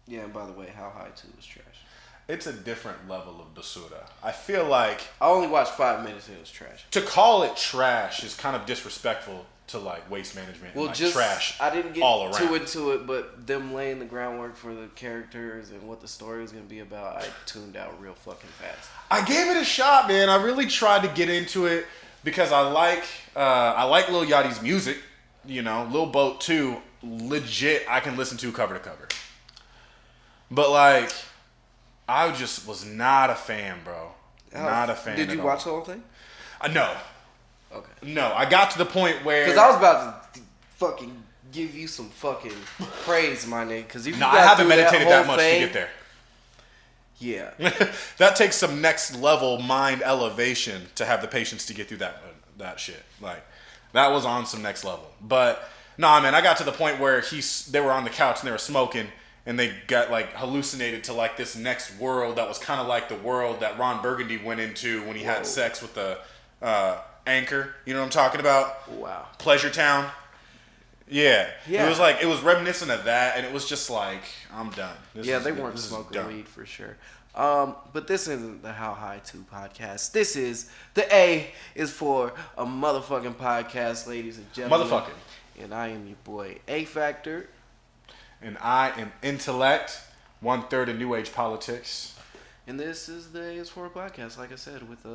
Yeah, and by the way, How High 2 is trash. It's a different level of basura. I feel like I only watched 5 minutes and it was trash. to call it trash is kind of disrespectful to like Waste Management and like trash. I didn't get all too around. into it, but them laying the groundwork for the characters and what the story was gonna be about, I tuned out real fucking fast. I gave it a shot, man. I really tried to get into it because I like Lil Yachty's music. You know, Lil Boat too. Legit, I can listen to cover to cover. But like, I just was not a fan, bro. Not a fan. Did you watch the whole thing? No. Okay. No, I got to the point where Because I was about to fucking give you some fucking praise, my nigga. Because if you I got haven't through meditated that much thing, to get there. Yeah. That takes some next level mind elevation to have the patience to get through that shit. Like, that was on some next level. But nah, man, I got to the point where they were on the couch and they were smoking, and they got like hallucinated to like this next world that was kind of like the world that Ron Burgundy went into when he had sex with the anchor. You know what I'm talking about? Wow. Pleasure Town. Yeah. Yeah. It was reminiscent of that, and it was just like, I'm done. They weren't smoking weed for sure. But this isn't the How High 2 podcast. This is the A is for a motherfucking podcast, ladies and gentlemen. Motherfucking. And I am your boy A-Factor. And I am Intellect, 1/3 of New Age politics. And this is the A is for a podcast, like I said, with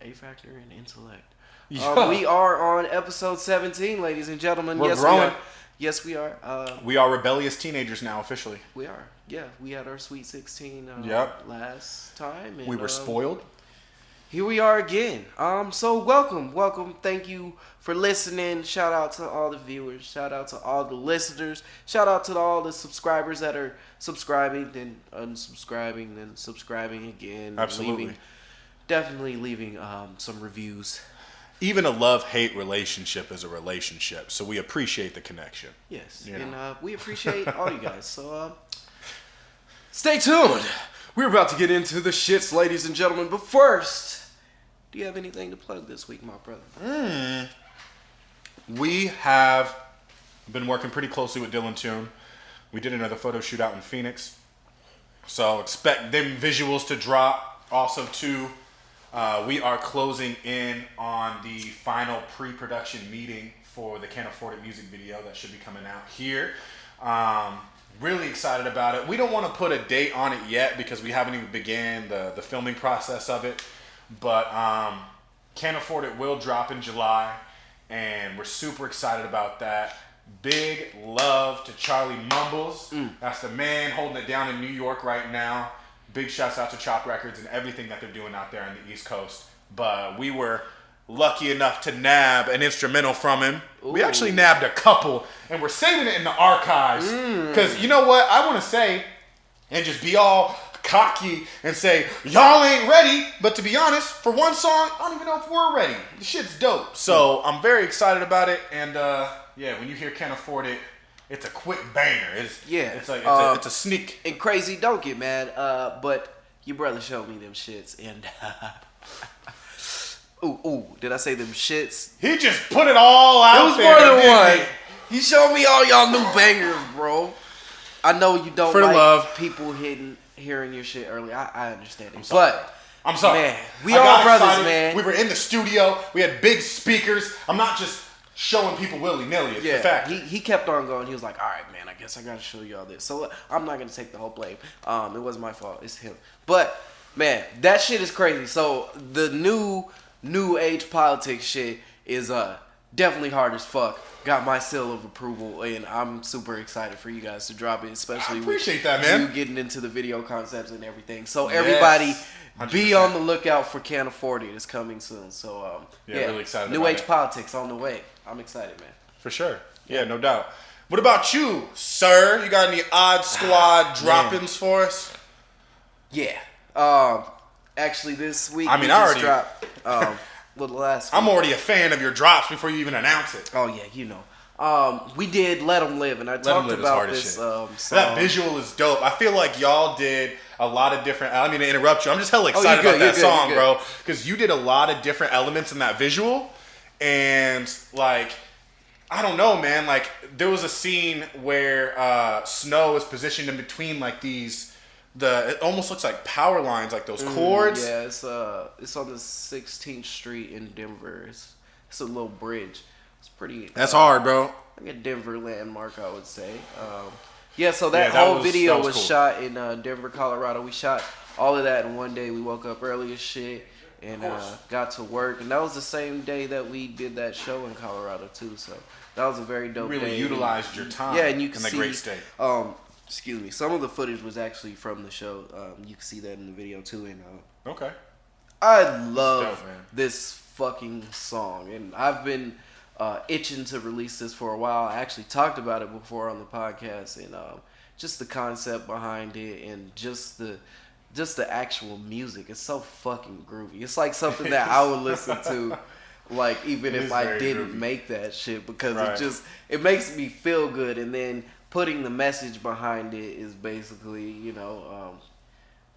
A-Factor and Intellect. Yeah. We are on episode 17, ladies and gentlemen. We're yes, growing. we are. Yes, we are. We are rebellious teenagers now, officially. We are. Yeah, we had our Sweet 16 last time. And, we were spoiled. Here we are again. So welcome. Thank you for listening. Shout out to all the viewers. Shout out to all the listeners. Shout out to all the subscribers that are subscribing and unsubscribing and subscribing again. Absolutely. Definitely leaving some reviews. Even a love-hate relationship is a relationship, so we appreciate the connection. Yes, you know? And we appreciate all you guys. So stay tuned. We're about to get into the shits, ladies and gentlemen. But first, do you have anything to plug this week, my brother? We have been working pretty closely with Dylan Toon. We did another photo shoot out in Phoenix, so expect them visuals to drop. Also, too, we are closing in on the final pre-production meeting for the Can't Afford It music video that should be coming out here. Really excited about it. We don't want to put a date on it yet because we haven't even began the filming process of it. But Can't Afford It will drop in July, and we're super excited about that. Big love to Charlie Mumbles. That's the man holding it down in New York right now. Big shouts out to Chop Records and everything that they're doing out there on the East Coast. But we were lucky enough to nab an instrumental from him. Ooh. We actually nabbed a couple, and we're saving it in the archives. Because you know what? I want to say, and just be all cocky and say, y'all ain't ready. But to be honest, for one song, I don't even know if we're ready. The shit's dope. So I'm very excited about it. And yeah, when you hear Can't Afford It, it's a quick banger. It's like it's a sneak. And crazy, don't get mad. But your brother showed me them shits, and did I say them shits? He just put it all out. It was there, more than one. He showed me all y'all new bangers, bro. I know you don't for like love. People hearing your shit early. I understand it, but I'm sorry, man. We all brothers, excited. Man. We were in the studio. We had big speakers. I'm not just showing people willy-nilly. It's the fact. He kept on going. He was like, all right, man, I guess I got to show y'all this. So I'm not going to take the whole blame. It wasn't my fault. It's him. But, man, that shit is crazy. So the new age politics shit is definitely hard as fuck. Got my seal of approval, and I'm super excited for you guys to drop it, especially with you getting into the video concepts and everything. So everybody, 100%. Be on the lookout for Can't Afford It. It's coming soon. So really excited. New age politics on the way. I'm excited, man. For sure. Yeah, no doubt. What about you, sir? You got any Odd Squad droppings for us? Yeah. Actually, this week I already dropped. The last week. I'm already a fan of your drops before you even announce it. Oh yeah, you know. We did Let 'Em Live, and I talked about this song. That visual is dope. I feel like y'all did a lot of different. I don't mean to interrupt you. I'm just hella excited about that song, bro. Because you did a lot of different elements in that visual, and like I don't know, man. Like, there was a scene where Snow is positioned in between like it almost looks like power lines, like those cords. Yeah, it's on the 16th Street in Denver. It's a little bridge. It's pretty. That's hard, bro. Like a Denver landmark, I would say. Yeah, so that video was cool. Shot in Denver, Colorado. We shot all of that in one day. We woke up early as shit and got to work. And that was the same day that we did that show in Colorado, too. So that was a very dope day. You really utilized your time and you can in the great state. Excuse me. Some of the footage was actually from the show. You can see that in the video, too. And okay. I love this fucking song. And I've been itching to release this for a while. I actually talked about it before on the podcast, and just the concept behind it, and just the actual music. It's so fucking groovy. It's like something that I would listen to, like even if I didn't make that shit, because it makes me feel good. And then putting the message behind it is basically,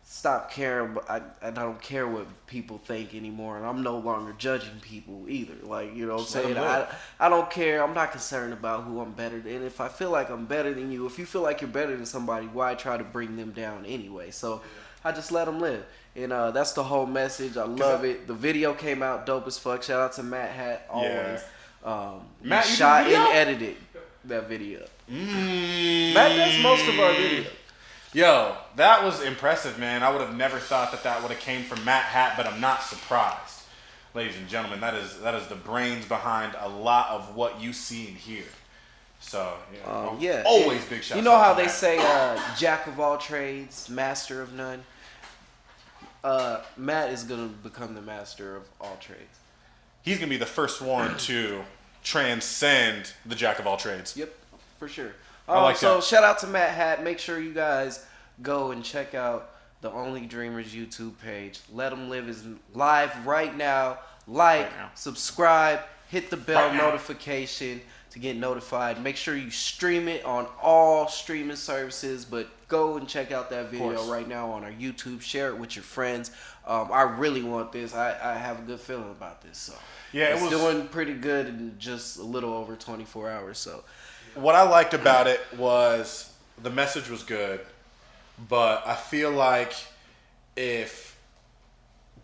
stop caring. I don't care what people think anymore, and I'm no longer judging people either. Like, you know what I'm saying? I don't care. I'm not concerned about who I'm better than. If I feel like I'm better than you, if you feel like you're better than somebody, why try to bring them down anyway? So I just let them live. And that's the whole message. I love it. The video came out dope as fuck. Shout out to Matt Hat always. Matt shot and edited that video. Matt does most of our videos. Yo, that was impressive, man. I would have never thought that would have came from Matt Hat, but I'm not surprised. Ladies and gentlemen, that is the brains behind a lot of what you see and hear. So, always big shout out. You know how they say jack of all trades, master of none? Matt is going to become the master of all trades. He's going to be the first one to transcend the jack of all trades. Yep, for sure. So shout out to Matt Hat. Make sure you guys go and check out the Only Dreamers YouTube page. Let Them Live is live right now. Subscribe, hit the bell notification to get notified. Make sure you stream it on all streaming services, but go and check out that video right now on our YouTube. Share it with your friends. I really want this. I have a good feeling about this. So it's doing pretty good in just a little over 24 hours. So what I liked about it was the message was good, but I feel like if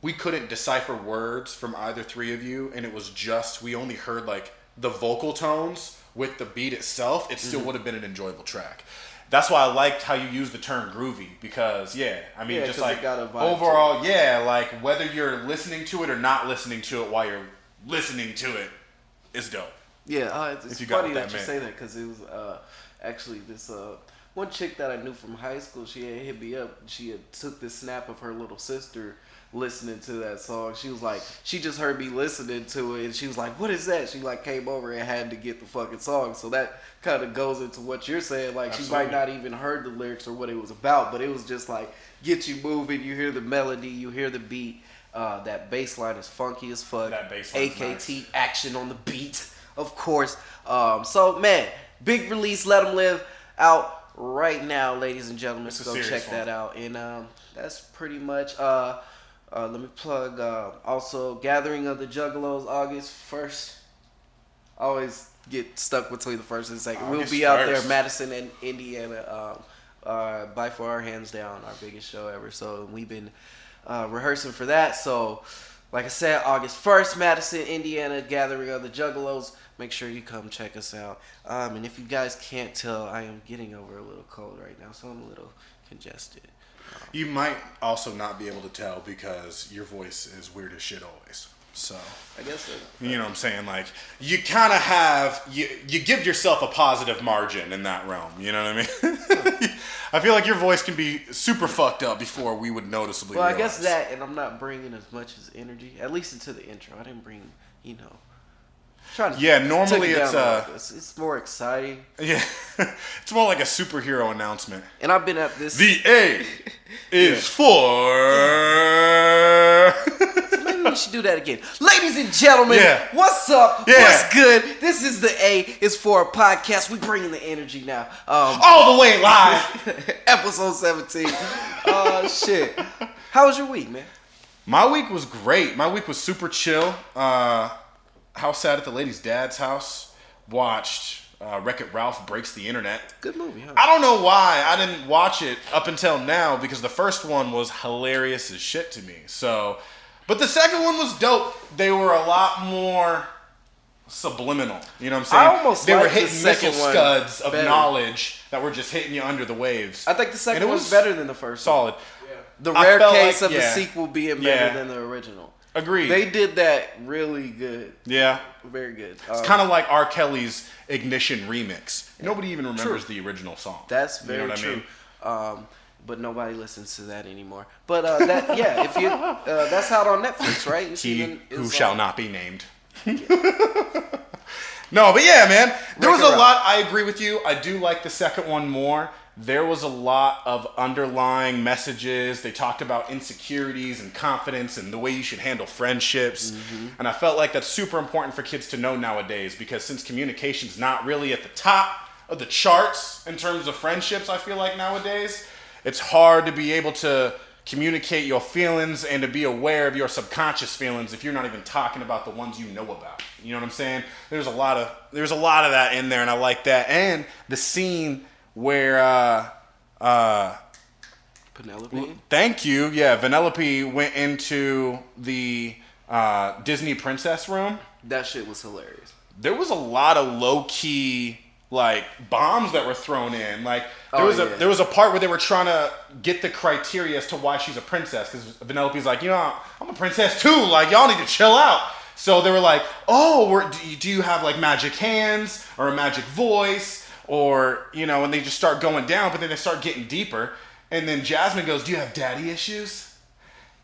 we couldn't decipher words from either three of you, and it was just, we only heard like the vocal tones with the beat itself, it still would have been an enjoyable track. That's why I liked how you used the term groovy, because just like overall, like whether you're listening to it or not listening to it while you're listening to it, it's dope. Yeah, it's funny that you say that, because it was actually this one chick that I knew from high school. She had hit me up. She had took this snap of her little sister listening to that song. She was like, she just heard me listening to it, and she was like, what is that? She like came over and had to get the fucking song. So that kind of goes into what you're saying. Like, she might not even heard the lyrics or what it was about, but it was just like, get you moving. You hear the melody, you hear the beat. That bass line is funky as fuck. That bass line AKT nice. Action on the beat, of course. So man, big release, Let Them Live, out right now, ladies and gentlemen. So go check that out. And that's pretty much let me plug also Gathering of the Juggalos, August 1st. I always get stuck between the 1st and 2nd. We'll be out there, Madison and Indiana, by far, hands down, our biggest show ever. So we've been rehearsing for that. So like I said, August 1st, Madison, Indiana, Gathering of the Juggalos. Make sure you come check us out. And if you guys can't tell, I am getting over a little cold right now, so I'm a little congested. You might also not be able to tell because your voice is weird as shit always. So I guess so. You know what I'm saying? Like, you kind of have, you give yourself a positive margin in that realm. You know what I mean? I feel like your voice can be super fucked up before we would noticeably realize. I guess that, and I'm not bringing as much as energy, at least into the intro. I didn't bring, normally it's more exciting. Yeah, it's more like a superhero announcement. And I've been at this. The A is for. So maybe we should do that again, ladies and gentlemen. What's up? What's good? This is the A is for a podcast. We bringing the energy now. All the way live. Episode 17. Shit. How was your week, man? My week was great. My week was super chill. House sat at the lady's dad's house. watched Wreck-It Ralph Breaks the Internet. Good movie, huh? I don't know why I didn't watch it up until now because the first one was hilarious as shit to me. So, but the second one was dope. They were a lot more subliminal. You know what I'm saying? I almost they were liked the hitting missile second one scuds of better. knowledge that were just hitting you under the waves. I think the second And it one was better than the first one. solid. The I rare felt case like- of the yeah. sequel being Yeah. better than the original. Agreed. They did that really good. Yeah. Very good. It's kind of like R. Kelly's Ignition remix. Nobody even remembers the original song. That's very you know what true. I mean? But nobody listens to that anymore. But that, yeah, if you that's out on Netflix, right? You see He them- who it's shall like- not be named. No, but yeah, man. There was a Wreck-It lot. I agree with you. I do like the second one more. There was a lot of underlying messages. They talked about insecurities and confidence and the way you should handle friendships. And I felt like that's super important for kids to know nowadays because since communication's not really at the top of the charts in terms of friendships, I feel like nowadays, it's hard to be able to communicate your feelings and to be aware of your subconscious feelings if you're not even talking about the ones you know about. You know what I'm saying? There's a lot of that in there, and I like that. And the scene where Penelope. thank you, yeah, Vanellope went into the Disney princess room. That shit was hilarious. There was a lot of low key like bombs that were thrown in. Like there was a part where they were trying to get the criteria as to why she's a princess because Vanellope's like, I'm a princess too. Like y'all need to chill out. So they were like, do you have like magic hands or a magic voice or and they just start going down, but then they start getting deeper. And then Jasmine goes, "Do you have daddy issues?"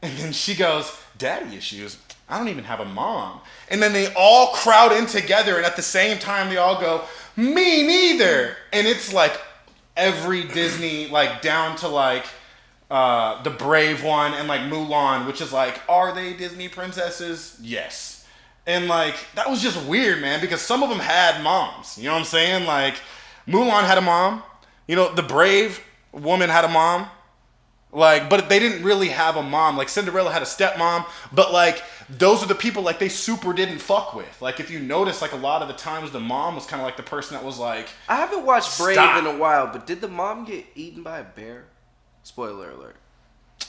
And then she goes, "Daddy issues? I don't even have a mom." And then they all crowd in together, and at the same time, they all go, "Me neither." And it's like every Disney, like down to like the Brave one and like Mulan, which is like, are they Disney princesses? Yes. And like that was just weird, man, because some of them had moms. You know what I'm saying? Like Mulan had a mom. The Brave woman had a mom. Like, but they didn't really have a mom. Like Cinderella had a stepmom, but like those are the people like they super didn't fuck with. Like if you notice, like a lot of the times the mom was kind of like the person that was like. I haven't watched Brave Stop. in a while, but did the mom get eaten by a bear? Spoiler alert.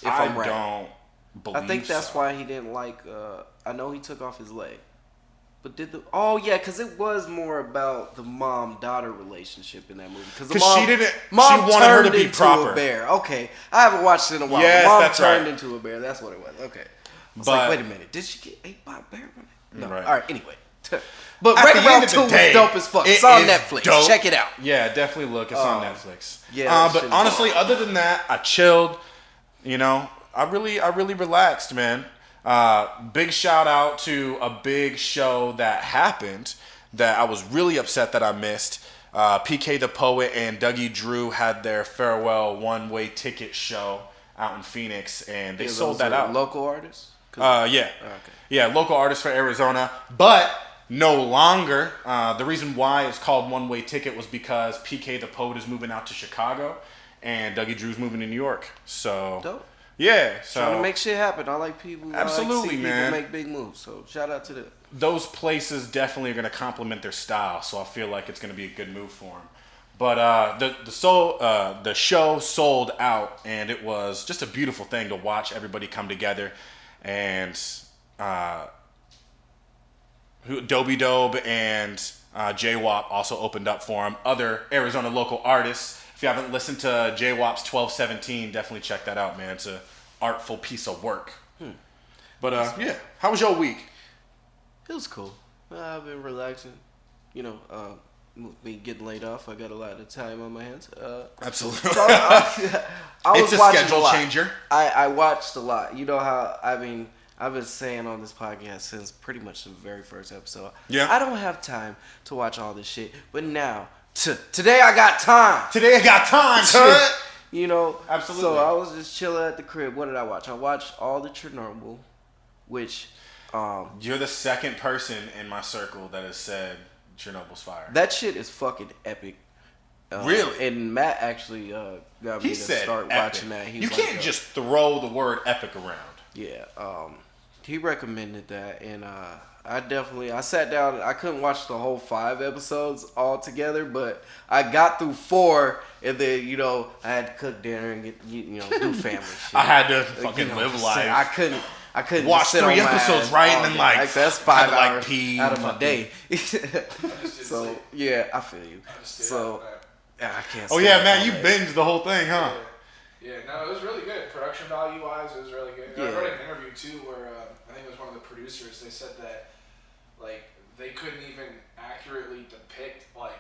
If I'm right. don't believe I think that's so. why he didn't like. I know he took off his leg, but did the? Oh yeah, because it was more about the mom-daughter relationship in that movie. Because she didn't. Mom she wanted her to turned be into proper. a bear. Okay, I haven't watched it in a while. Yes, Mom that's turned right. into a bear. That's what it was. Okay. I was But- like, wait a minute. Did she get ate by a bear? No. Right. All right. Anyway. But At Wreck-It the end Ralph of 2 the was day, dope as fuck. it It's on is Netflix. dope. Check it out. Yeah, definitely look. It's on Netflix. Yeah, that but shit is honestly, dope. other than that, I chilled. I really relaxed, man. Big shout out to a big show that happened that I was really upset that I missed. PK the Poet and Dougie Drew had their farewell one-way ticket show out in Phoenix, and they sold that out. Local artists? Yeah. Okay. Yeah, local artist for Arizona, but no longer. The reason why it's called One Way Ticket was because PK the Poet is moving out to Chicago, and Dougie Drew's moving to New York. So Dope. yeah, so Trying to make shit happen. I like people. Absolutely, I like see man. People make big moves. So shout out to them. those places definitely are going to complement their style. So I feel like it's going to be a good move for them. But the show sold out, and it was just a beautiful thing to watch everybody come together. And Dobie Dobe and J-Wop also opened up for him. Other Arizona local artists. If you haven't listened to J-Wop's 1217, definitely check that out, man. It's an artful piece of work. But yeah, how was your week? It was cool. I've been relaxing. You know, me getting laid off. I got a lot of time on my hands. Absolutely. So I was It's a watching schedule lot. changer. I watched a lot. You know how, I've been saying on this podcast since pretty much the very first episode. Yeah. I don't have time to watch all this shit. But now, today I got time. Today I got time, shit. You know, Absolutely. So I was just chilling at the crib. What did I watch? I watched all the Chernobyl, which You're the second person in my circle that has said Chernobyl's fire. that shit is fucking epic. Really? And Matt actually got me He to said start epic. watching that. He You was can't like, just throw the word epic around. yeah. He recommended that, and I sat down. I couldn't watch the whole 5 episodes all together, but I got through 4, and then I had to cook dinner and get do family shit. I had to fucking live life. I couldn't watch sit 3 on my episodes, ass right? all And then day. That's 5 hours pee out of my fucking- day. Just So yeah, I feel you. So yeah, I can't. Oh stay yeah, up Matt, all you day. binged the whole thing, huh? Yeah, no, it was really good. Production value wise, it was really good. Yeah. I read an interview too where I think it was one of the producers. They said that like they couldn't even accurately depict like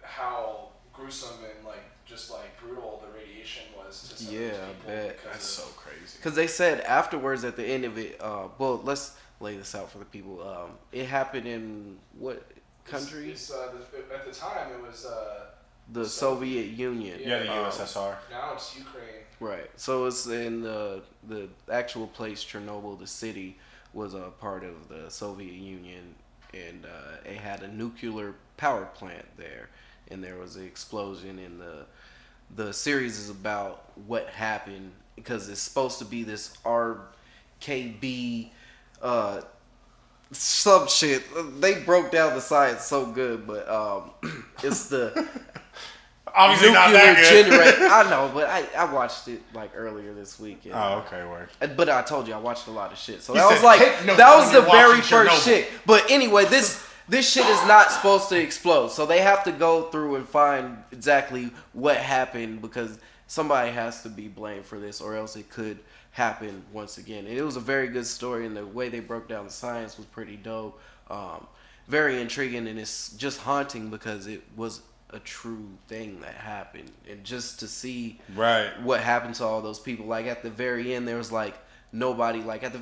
how gruesome and like just like brutal the radiation was to some of these Yeah, I people. bet. because That's so of- crazy. Because they said afterwards at the end of it, well, let's lay this out for the people. It happened in what country? At the time, it was The Soviet Union. Yeah, the USSR. now it's Ukraine. Right. So it's in the actual place, Chernobyl, the city, was a part of the Soviet Union, and it had a nuclear power plant there, and there was an explosion. And the series is about what happened because it's supposed to be this RKB some shit. They broke down the science so good, but it's the Obviously not nuclear that good. generator. I know, but I watched it like earlier this week. And, Oh, okay, word. but I told you I watched a lot of shit. So You that said, was like "Take notes that when was the you're very watching first Chernobyl." shit. But anyway, this shit is not supposed to explode. So they have to go through and find exactly what happened because somebody has to be blamed for this, or else it could happen once again. And it was a very good story, and the way they broke down the science was pretty dope. Very intriguing, and it's just haunting because it was a true thing that happened, and just to see Right. what happened to all those people. Like at the very end, there was like nobody. Like at the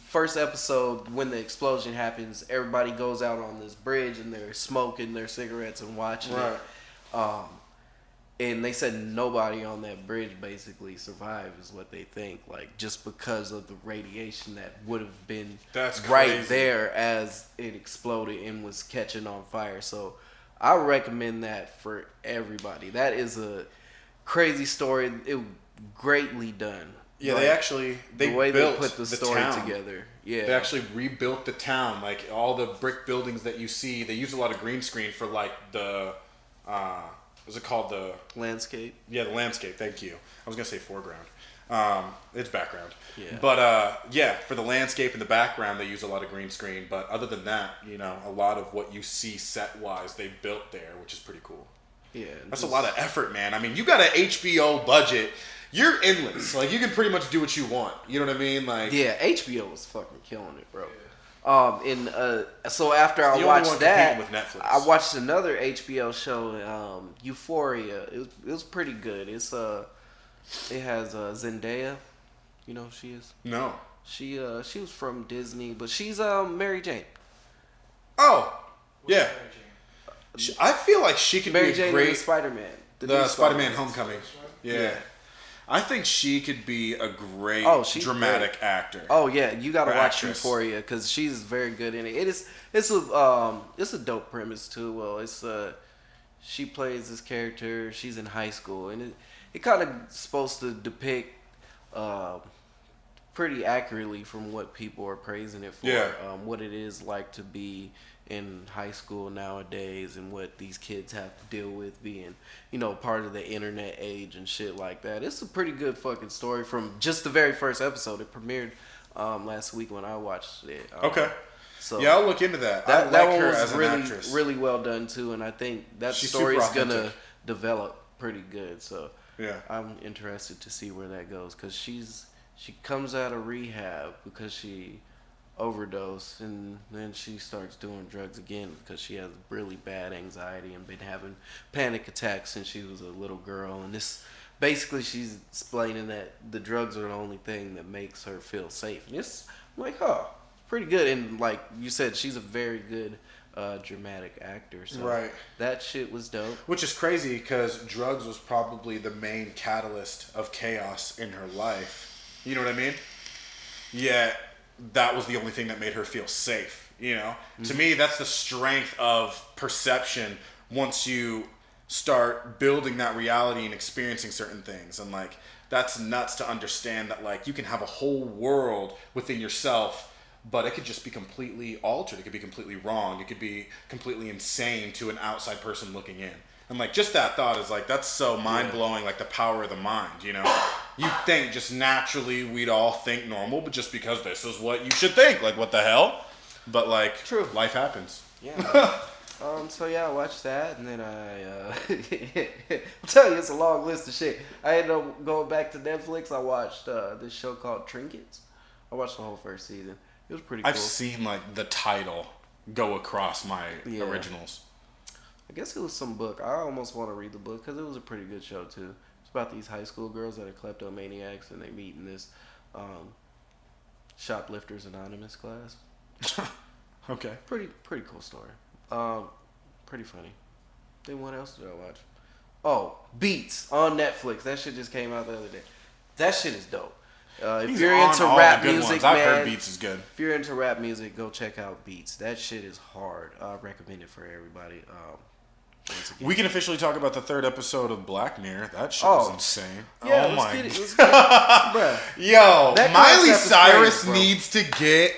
first episode, when the explosion happens, everybody goes out on this bridge and they're smoking their cigarettes and watching it. And they said nobody on that bridge basically survived, is what they think. Like just because of the radiation that would have been That's right crazy. there as it exploded and was catching on fire. So I recommend that for everybody. That is a crazy story. It greatly done. Yeah, Like, they actually the way built they put the story town. together. Yeah, They actually rebuilt the town. Like all the brick buildings that you see, they use a lot of green screen for like the what's it called, the landscape. the landscape. Thank you. I was gonna say foreground. It's background. Yeah. But for the landscape and the background, they use a lot of green screen. But other than that, a lot of what you see set wise, they built there, which is pretty cool. Yeah, That's a lot of effort, man. I mean, you got an HBO budget. You're endless. Like you can pretty much do what you want. You know what I mean? Like Yeah, HBO was fucking killing it, bro. So after I the only watched one that, competing with Netflix. I watched another HBO show, Euphoria. It was pretty good. It has Zendaya. You know who she is? No. She was from Disney, but she's Mary Jane. Oh, yeah. Mary Jane? I feel like she could Mary be a Jane great and Spider-Man. the Spider-Man Homecoming. Yeah. Yeah. I think she could be a great She's dramatic great. actor. Oh yeah, you gotta Or watch actress. Euphoria because she's very good in it. It's a dope premise too. Well, she plays this character. She's in high school, and it kind of supposed to depict pretty accurately from what people are praising it for. Yeah. What it is like to be in high school nowadays and what these kids have to deal with being, part of the internet age and shit like that. It's a pretty good fucking story from just the very first episode. It premiered last week when I watched it. Okay. So Yeah, I'll look into that. that I that like one her was as an really actress. really well done too, and I think that She's story's super gonna authentic. develop pretty good. So Yeah. I'm interested to see where that goes because she comes out of rehab because she overdosed, and then she starts doing drugs again because she has really bad anxiety and been having panic attacks since she was a little girl. And this basically she's explaining that the drugs are the only thing that makes her feel safe. And it's like, pretty good. And like you said, she's a very good dramatic actor. So Right. that shit was dope. Which is crazy because drugs was probably the main catalyst of chaos in her life. You know what I mean? Yet that was the only thing that made her feel safe. To me, that's the strength of perception once you start building that reality and experiencing certain things. And like that's nuts to understand that like you can have a whole world within yourself, but it could just be completely altered. It could be completely wrong. It could be completely insane to an outside person looking in. And like just that thought is like that's so mind blowing. Like the power of the mind. You know, you think just naturally we'd all think normal, but just because this is what you should think. Like what the hell? But like, true. Life happens. Yeah. So yeah, I watched that, and then I'll tell you, it's a long list of shit. I ended up going back to Netflix. I watched this show called Trinkets. I watched the whole first season. It was pretty cool. I've seen like the title go across my originals. I guess it was some book. I almost want to read the book because it was a pretty good show too. It's about these high school girls that are kleptomaniacs, and they meet in this Shoplifters Anonymous class. Okay. Pretty cool story. Pretty funny. Then what else did I watch? Oh, Beats on Netflix. That shit just came out the other day. That shit is dope. If you're into rap music, man, I've heard Beats is good. If you're into rap music, go check out Beats. That shit is hard. I recommend it for everybody. We can officially talk about the 3rd episode of Black Mirror. That shit was insane. Yeah, oh my get it. Let's get it. Bruh. Yo, That Miley concept is Cyrus crazy, bro. needs to get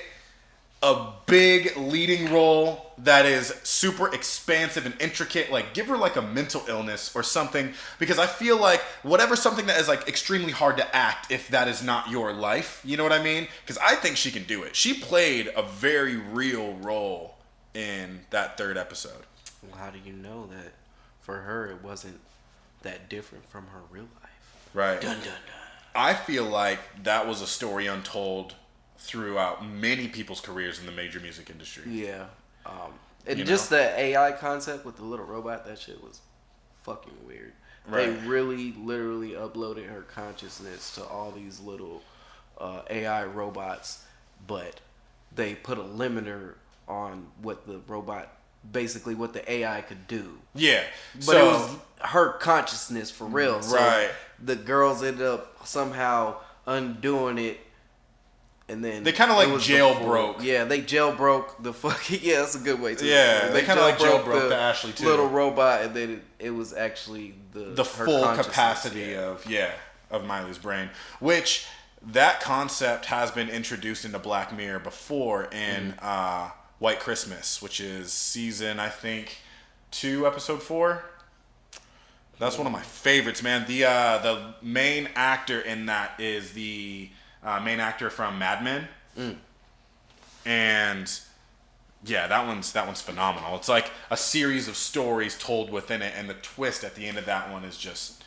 a big leading role that is super expansive and intricate. Like, give her like a mental illness or something, because I feel like something that is like extremely hard to act if that is not your life. You know what I mean? Because I think she can do it. She played a very real role in that 3rd episode. Well, how do you know that for her it wasn't that different from her real life? Right. Dun dun dun. I feel like that was a story untold throughout many people's careers in the major music industry. Yeah. And just the AI concept with the little robot, that shit was fucking weird. Right. They really, literally uploaded her consciousness to all these little AI robots, but they put a limiter on what the robot, basically what the AI could do. Yeah. But it was her consciousness for real. So right. The girls ended up somehow undoing it. And then they kind of like jailbroke. Yeah, they jailbroke the fucking. Yeah, that's a good way to. Yeah, they kind of like jailbroke the Ashley too. Little robot, and then it was actually the full capacity of Miley's brain. Which that concept has been introduced into Black Mirror before in White Christmas, which is season I think 2, episode 4. That's one of my favorites, man. The main actor in that is the main actor from Mad Men, and yeah, that one's phenomenal. It's like a series of stories told within it, and the twist at the end of that one is just,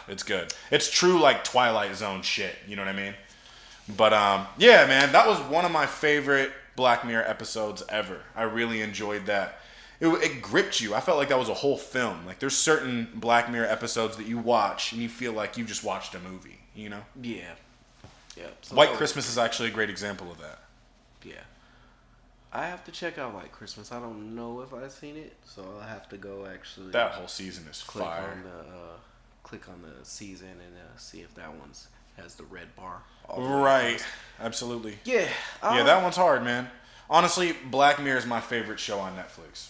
it's good. It's true like Twilight Zone shit. You know what I mean? But yeah, man, that was one of my favorite Black Mirror episodes ever. I really enjoyed that. It gripped you. I felt like that was a whole film. Like there's certain Black Mirror episodes that you watch and you feel like you just watched a movie. You know? Yeah. Yeah. So White Christmas is actually a great example of that. Yeah. I have to check out White Christmas. I don't know if I've seen it, so I'll have to go actually. That whole season is fire. Click on the season and see if that one's has the red bar. Right. Absolutely. Yeah. Yeah, that one's hard, man. Honestly, Black Mirror is my favorite show on Netflix.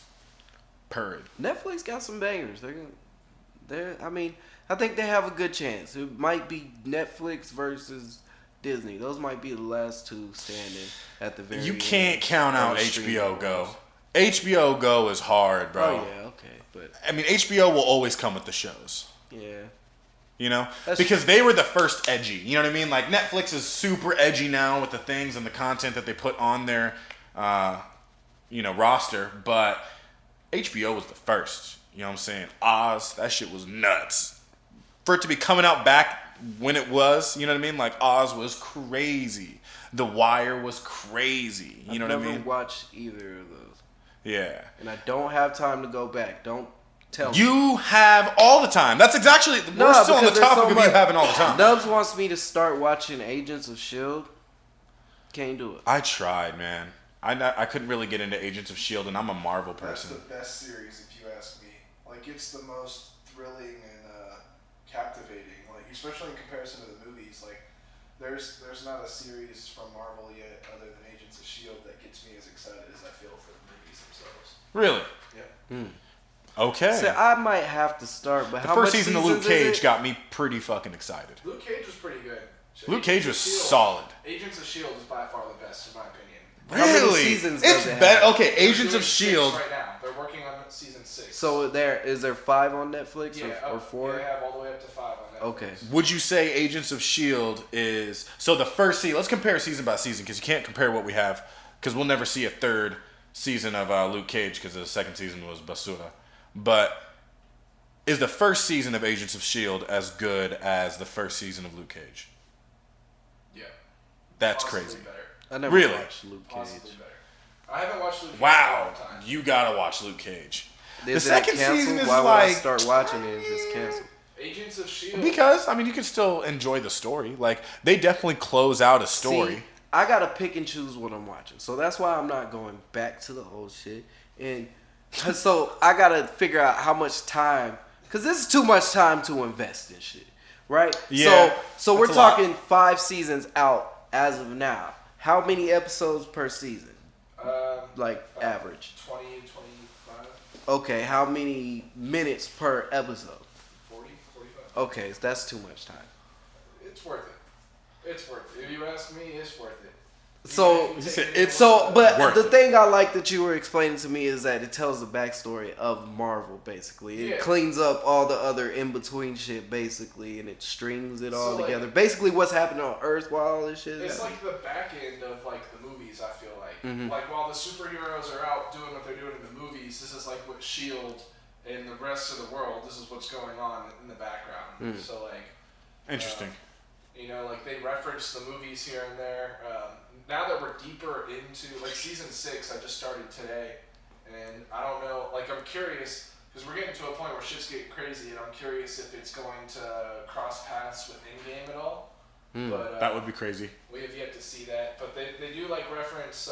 Period. Netflix got some bangers. I mean, I think they have a good chance. It might be Netflix versus Disney. Those might be the last two standing at the very end. You can't count out HBO Go. HBO Go is hard, bro. Oh, yeah, okay. But I mean, HBO will always come with the shows. Yeah. You know? That's because they were the first edgy. You know what I mean? Like, Netflix is super edgy now with the things and the content that they put on their, roster. But HBO was the first. You know what I'm saying? Oz, that shit was nuts. For it to be coming out back when it was, you know what I mean? Like, Oz was crazy. The Wire was crazy. You know what I mean? I've never watched either of those. Yeah. And I don't have time to go back. Don't tell me. You have all the time. That's exactly... we're still on the topic of you having all the time. Nubs wants me to start watching Agents of S.H.I.E.L.D. Can't do it. I tried, man. I couldn't really get into Agents of S.H.I.E.L.D. and I'm a Marvel person. That's the best series, if you ask me. Like, it's the most thrilling and captivating. Like, especially in comparison to the movies. Like, there's not a series from Marvel yet other than Agents of S.H.I.E.L.D. that gets me as excited as I feel for the movies themselves. Really? Yeah. Okay. So I might have to start, but the how first much season of Luke Cage got me pretty fucking excited. Luke Cage was pretty good. Luke Cage was solid. Agents of S.H.I.E.L.D. is by far the best, in my opinion. How many Really? seasons It's does it better. have? Okay, They're Agents doing of 6 Shield. right now. They're working on season 6. So is there 5 on Netflix or 4? Yeah, they have all the way up to 5 on Netflix. Okay. Would you say Agents of Shield is so the first season? Let's compare season by season because you can't compare what we have because we'll never see a third season of Luke Cage because the second season was basura. But is the first season of Agents of Shield as good as the first season of Luke Cage? Yeah. That's Possibly crazy. Better. I never Really? watched Luke Cage. Possibly better. I haven't watched Luke Cage Wow, in a long time. you gotta watch Luke Cage. Is The it second canceled? season is Why would I like start watching it if it's canceled? Agents of Shield. because I mean you can still enjoy the story. Like they definitely close out a story. See, I gotta pick and choose what I'm watching, so that's why I'm not going back to the old shit. And so I gotta figure out how much time, because this is too much time to invest in shit, right? Yeah, So we're that's a lot. talking 5 seasons out as of now. How many episodes per season? Like average. 20, 25, Okay, how many minutes per episode? 40, 45. Okay, so that's too much time. It's worth it. It's worth it. If you ask me, it's worth it. So You said take it's So, but Worth the it. thing I like that you were explaining to me is that it tells the backstory of Marvel, basically. It Yeah. cleans up all the other in-between shit, basically, and it strings it all So, like- together. Basically, what's happening on Earth while all this shit is It's happening. like the back end of like the movies. I feel like Mhm. like while the superheroes are out doing what they're doing in the movies, this is like what Shield and the rest of the world. This is what's going on in the background. Mm. So like Interesting. you know, like they reference the movies here and there. Now that we're deeper into like season 6, I just started today, and I don't know. Like I'm curious because we're getting to a point where shit's getting crazy, and I'm curious if it's going to cross paths with Endgame at all. Hmm. But That would be crazy. we have yet to see that. But they do like reference.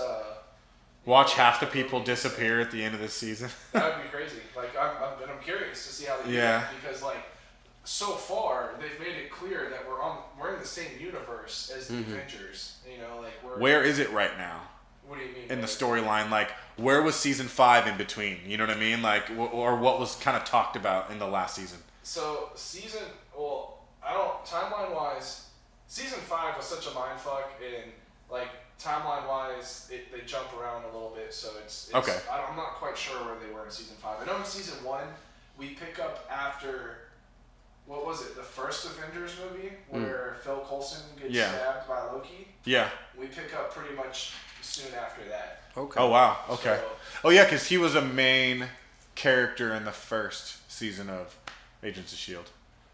Watch half the people disappear at the end of this season. That would be crazy. Like I'm curious to see how they do Yeah. that because like so far they've made it clear that we're in the same universe as the Avengers. You know, like we're. Where is it right now What do you mean? in the Like, storyline? Like, where was season 5 in between? You know what I mean? Like, or what was kind of talked about in the last season? So I don't timeline wise. Season 5 was such a mind fuck, and like timeline wise, they jump around a little bit. So it's Okay. I'm not quite sure where they were in season 5. I know in season 1 we pick up after. What was it? The first Avengers movie where Phil Coulson gets Yeah. stabbed by Loki. Yeah. We pick up pretty much soon after that. Okay. Oh, wow. Okay. So, Oh, yeah, because he was a main character in the first season of Agents of S.H.I.E.L.D.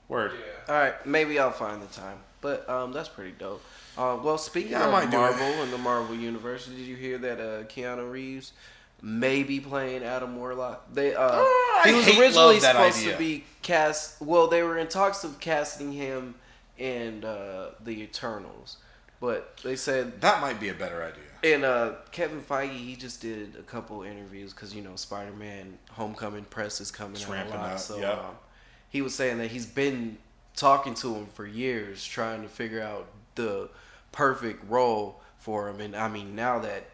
Word. yeah. All right, maybe I'll find the time. But that's pretty dope. Well, speaking Yeah, I of might do it. Marvel and the Marvel Universe, did you hear that Keanu Reeves may be playing Adam Warlock? He was originally love that supposed idea. to be cast. Well, they were in talks of casting him in the Eternals, but they said. That might be a better idea. And Kevin Feige, he just did a couple interviews because Spider-Man: Homecoming press is coming It's out a ramping lot. up, So yep. he was saying that he's been talking to him for years, trying to figure out the perfect role for him. And I mean, now that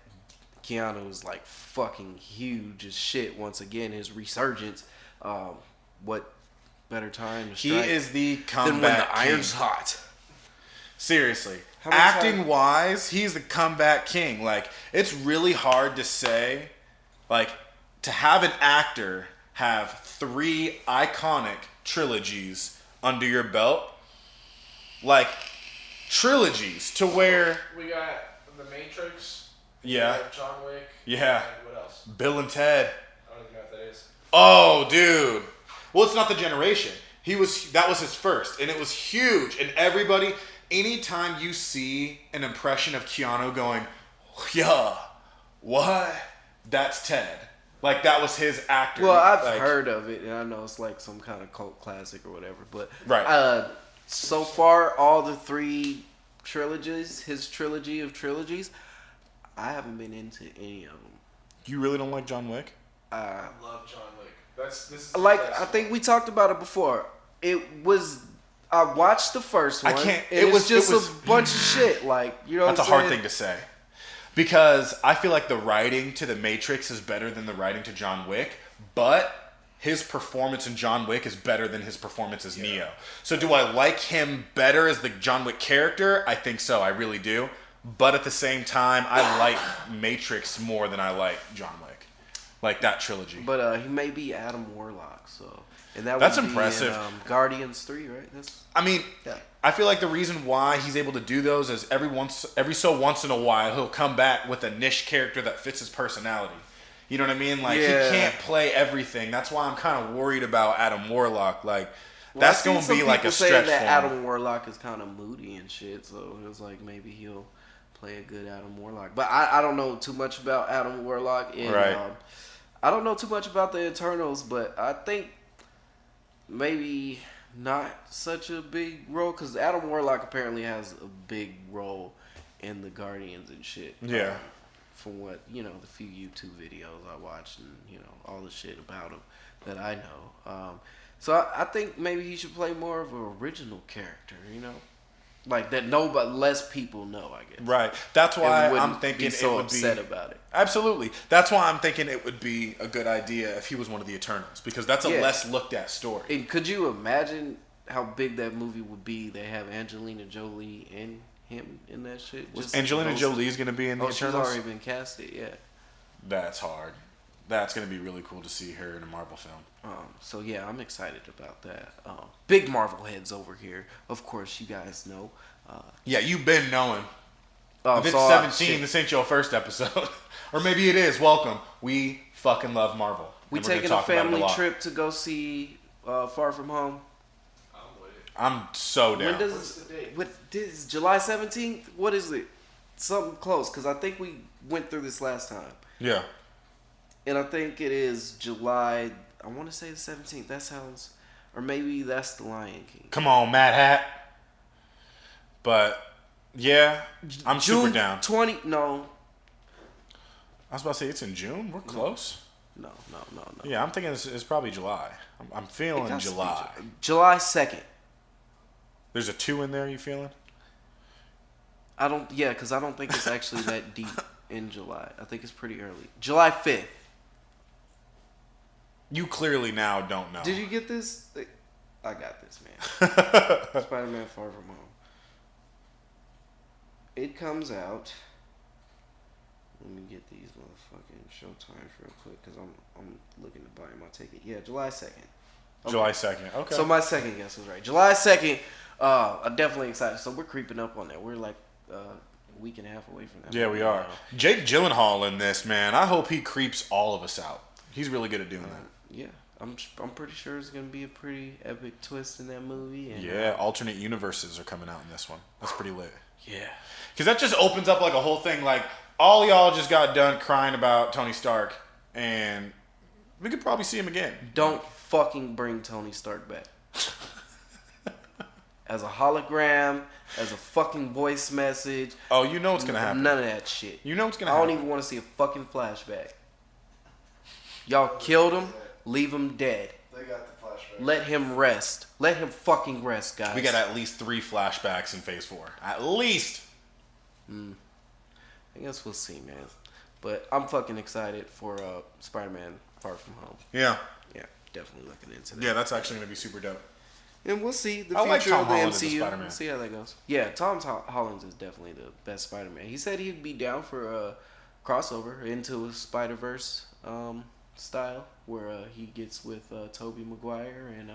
Keanu is like fucking huge as shit once again, his resurgence. What better time to He strike is the than when comeback the iron's king. hot? Seriously. How many Acting times- wise, he's the comeback king. Like, it's really hard to say, like, to have an actor have 3 iconic trilogies under your belt. Like, trilogies to where, We got The Matrix. yeah, We got John Wick. yeah, And what else? Bill and Ted. I don't even know what that is. Oh, dude. Well, it's not the generation. That was his first, and it was huge. And everybody, anytime you see an impression of Keanu going, yeah, what? That's Ted. Like, that was his actor. Well, I've Like, heard of it, and I know it's like some kind of cult classic or whatever. But Right. So far, all the 3 trilogies, his trilogy of trilogies, I haven't been into any of them. You really don't like John Wick? I love John Wick. This is the Like best I think we talked about it before. It was. I watched the first one. I can't- and it it's was- just it was- a bunch of shit. Like you know, That's a what I'm hard saying? thing to say. Because I feel like the writing to The Matrix is better than the writing to John Wick, but his performance in John Wick is better than his performance as Neo. So do I like him better as the John Wick character? I think so. I really do. but at the same time, I like Matrix more than I like John Wick, like that trilogy. But he may be Adam Warlock, so and That's would be impressive. in, Guardians 3, right? I mean, Yeah. I feel like the reason why he's able to do those is every so once in a while he'll come back with a niche character that fits his personality. You know what I mean? Like Yeah. he can't play everything. That's why I'm kind of worried about Adam Warlock. Like that's going to be like a stretch that for him. Adam Warlock is kind of moody and shit, so it was like maybe he'll play a good Adam Warlock. But I don't know too much about Adam Warlock. And, Right. I don't know too much about the Eternals, but I think maybe not such a big role because Adam Warlock apparently has a big role in the Guardians and shit. Yeah. From what the few YouTube videos I watched and all the shit about him that I know. So I think maybe he should play more of an original character. Like that less people know. I guess. Right. That's why And wouldn't I'm thinking be so it would upset be about it. Absolutely. That's why I'm thinking it would be a good idea if he was one of the Eternals because that's a Yeah. less looked at story. And could you imagine how big that movie would be? They have Angelina Jolie and him in that shit. Was Angelina Jolie's going to be in the She's Eternals? already been casted. Yeah. That's hard. That's going to be really cool to see her in a Marvel film. So yeah, I'm excited about that. Big Marvel heads over here. Of course, you guys know. Yeah, you've been knowing. If it's so, 17, shit. this ain't your first episode. Or maybe it is. Welcome. We fucking love Marvel. We And we're gonna taking a talk about it family lot. trip to go see Far From Home. I'm with it. I'm so down. When does What's the date? this is July 17th? What is it? Something close because I think we went through this last time, Yeah. and I think it is July. I want to say the 17th. That sounds, or maybe that's the Lion King. Come on, Mad Hat. But, yeah, I'm super June down. 20. No, I was about to say it's in June. We're close. no. Yeah, I'm thinking it's probably July. I'm It feeling has to be July. July 2nd. There's a 2 in there, you feeling? I don't. Yeah, because I don't think it's actually that deep in July. I think it's pretty early. July 5th. You clearly now don't know. Did you get this? I got this, man. Spider-Man Far From Home. It comes out. Let me get these motherfucking show times real quick because I'm looking to buy my ticket. Yeah, July 2nd. Okay. July 2nd. Okay. So my second guess was right. July 2nd. I'm definitely excited. So we're creeping up on that. We're like a week and a half away from that. Yeah, we are. Jake Gyllenhaal in this, man. I hope he creeps all of us out. He's really good at doing that. Yeah, I'm pretty sure it's gonna be a pretty epic twist in that movie. And, Yeah, alternate universes are coming out in this one. That's pretty lit. yeah. Because that just opens up like a whole thing. Like, all y'all just got done crying about Tony Stark, and we could probably see him again. Don't fucking bring Tony Stark back. As a hologram, as a fucking voice message. Oh, you know what's going to happen. None of that shit. You know what's going to I happen. don't even want to see a fucking flashback. Y'all killed him, leave him dead. They got the flashback. Let him rest. Let him fucking rest, guys. We got at least 3 flashbacks in Phase 4. At least. I guess we'll see, man. But I'm fucking excited for Spider-Man Far From Home. Yeah. Yeah, definitely looking into that. Yeah, that's actually going to be super dope. And we'll see the I like future Tom of the Holland as a MCU. Spider-Man. We'll see how that goes. Yeah, Tom Holland is definitely the best Spider-Man. He said he'd be down for a crossover into a Spider-Verse style where he gets with Tobey Maguire and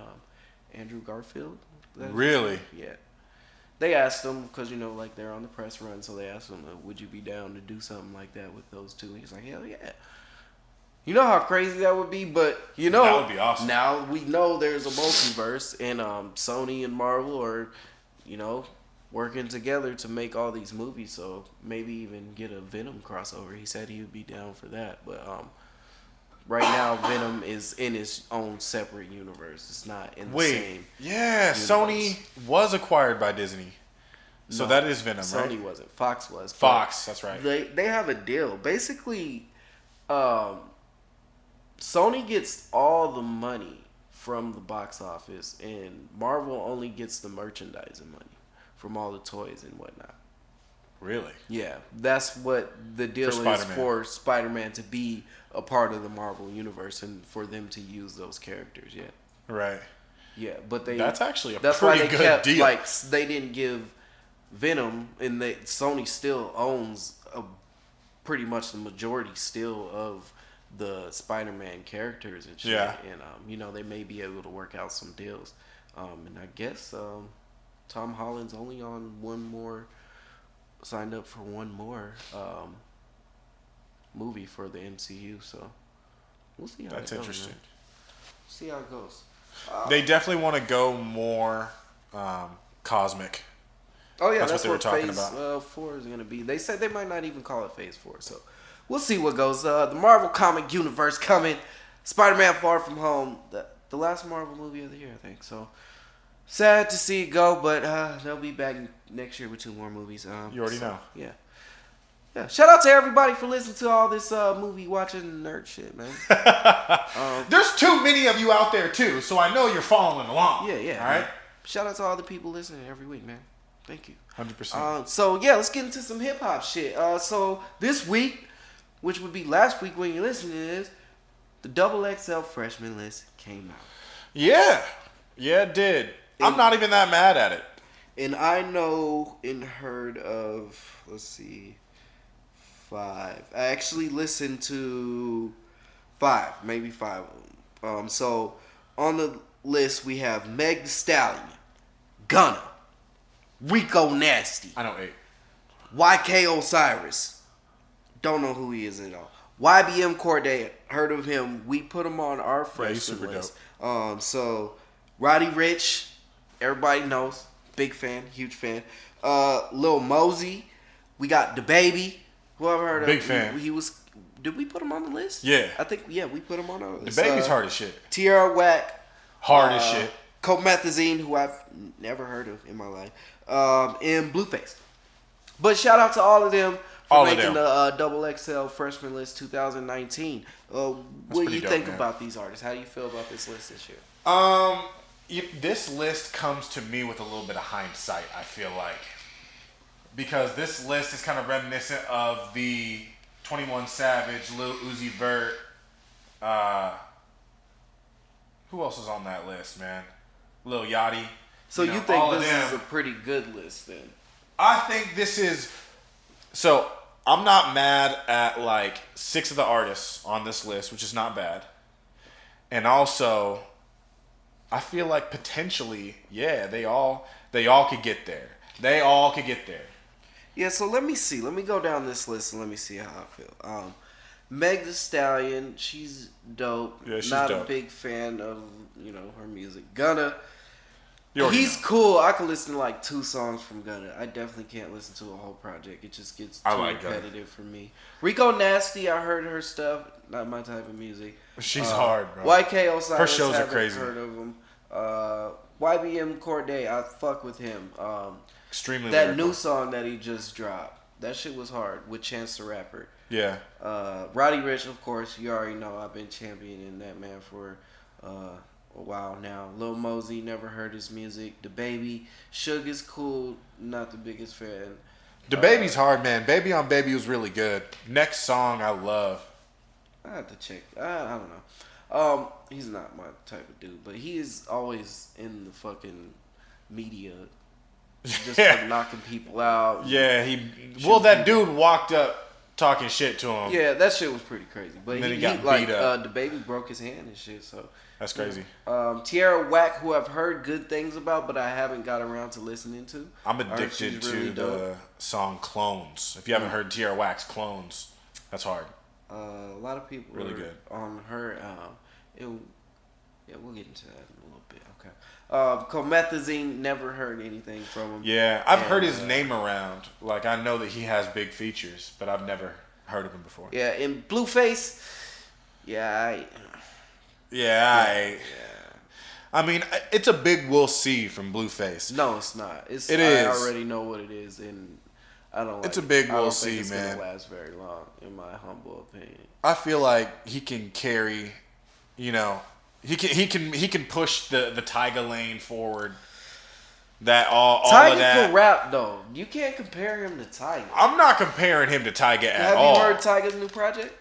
Andrew Garfield. Really? Yeah. They asked him because like they're on the press run, so they asked him, "Would you be down to do something like that with those two?" He's like, "Hell yeah." You know how crazy that would be, but That would be awesome. Now we know there's a multiverse, and Sony and Marvel are, working together to make all these movies. So maybe even get a Venom crossover. He said he would be down for that, but right now Venom is in his own separate universe. It's not in the same. Yeah, universe. Sony was acquired by Disney. So No, that is Venom, Sony right? wasn't. Fox was. Fox, that's right. They have a deal. Basically, Sony gets all the money from the box office, and Marvel only gets the merchandising money from all the toys and whatnot. Really? Yeah, that's what the deal For is Spider-Man. for Spider-Man to be a part of the Marvel universe and for them to use those characters. Yeah, Right. yeah, but That's actually a that's why pretty they good kept deal. like they didn't give Venom, and Sony still owns pretty much the majority still of the Spider-Man characters and shit. Yeah. And you know, they may be able to work out some deals. And I guess Tom Holland's only on signed up for one more movie for the MCU, so we'll see how That's it goes. interesting. Man. See how it goes. They definitely want to go more cosmic. Oh yeah, That's that's what what they were talking Phase about. 4 is gonna be. They said they might not even call it Phase 4, so we'll see what goes. The Marvel comic universe coming. Spider-Man: Far From Home, the last Marvel movie of the year, I think. So sad to see it go, but they'll be back next year with 2 more movies. You already know. Yeah. Yeah. Shout out to everybody for listening to all this movie watching nerd shit, man. There's too many of you out there too, so I know you're following along. Yeah. All right. Shout out to all the people listening every week, man. Thank you. 100%. So yeah, let's get into some hip hop shit. So this week, which would be last week when you're listening to this, the XXL freshman list came out. Yeah, it did. I'm not even that mad at it. And I know and heard of, let's see, 5. I actually listened to 5, maybe 5 of them. So on the list we have Meg Thee Stallion, Gunna, Rico Nasty, I know 8. YK Osiris. Don't know who he is at all. YBM Cordae, heard of him. We put him on our freshman he's super list. So Roddy Ricch, everybody knows, big fan, huge fan. Lil Mosey, we got DaBaby. Whoever heard of him? Big fan. He was. Did we put him on the list? Yeah. I think we put him on our list. DaBaby's hard as shit. Tierra Whack. Hard as shit. Comethazine, who I've never heard of in my life, and Blueface. But shout out to all of them for All of making them. the XXL freshman list 2019. What do pretty you dope, think man. about these artists? How do you feel about this list this year? This list comes to me with a little bit of hindsight, I feel like. Because this list is kind of reminiscent of the 21 Savage, Lil Uzi Vert. Who else is on that list, man? Lil Yachty. So you know, think all of this them. is a pretty good list then? I think this is... So, I'm not mad at, like, 6 of the artists on this list, which is not bad. And also, I feel like potentially, yeah, they all could get there. They all could get there. Yeah, so let me see. Let me go down this list and let me see how I feel. Meg Thee Stallion, she's dope. Yeah, she's not dope. a big fan of, her music. Gunna, You already he's know. cool. I can listen to like 2 songs from Gunna. I definitely can't listen to a whole project. It just gets too I like Gunna. repetitive for me. Rico Nasty, I heard her stuff. Not my type of music. She's hard, bro. YK Osiris, Her shows are haven't crazy. heard of him. YBM Cordae, I fuck with him. Extremely That lyrical. new song that he just dropped, that shit was hard with Chance the Rapper. Yeah. Roddy Ricch, of course, you already know I've been championing that man for a while now. Lil Mosey, never heard his music. DaBaby, Suge is cool, not the biggest fan. DaBaby's hard, man. Baby on Baby was really good. Next song I love. I have to check. I don't know. He's not my type of dude, but he is always in the fucking media, just like knocking people out. Yeah, Shooting that people. dude walked up talking shit to him. Yeah, that shit was pretty crazy. But And then he he got like beat up. DaBaby broke his hand and shit. So That's crazy. Tierra Whack, who I've heard good things about, but I haven't got around to listening to. I'm I heard addicted she's to really the dope. song Clones. If you haven't heard Tierra Whack's Clones, that's hard. A lot of people Really are good. on her. Yeah, we'll get into that in a little bit. Okay. Comethazine, never heard anything from him. Yeah, I've And, heard his name around. Like, I know that he has big features, but I've never heard of him before. Yeah, and Blueface. Yeah, Yeah, I mean, it's a big we'll see from Blueface. no, it's not. It I is. already know what it is, and I don't. It's like a big it. I don't we'll think see, it's man. Gonna last very long, in my humble opinion. I feel like he can carry, he can push the Tyga lane forward. That all Tyga of that. can rap though. You can't compare him to Tyga. I'm not comparing him to Tyga at Have all. you heard Tyga's new project?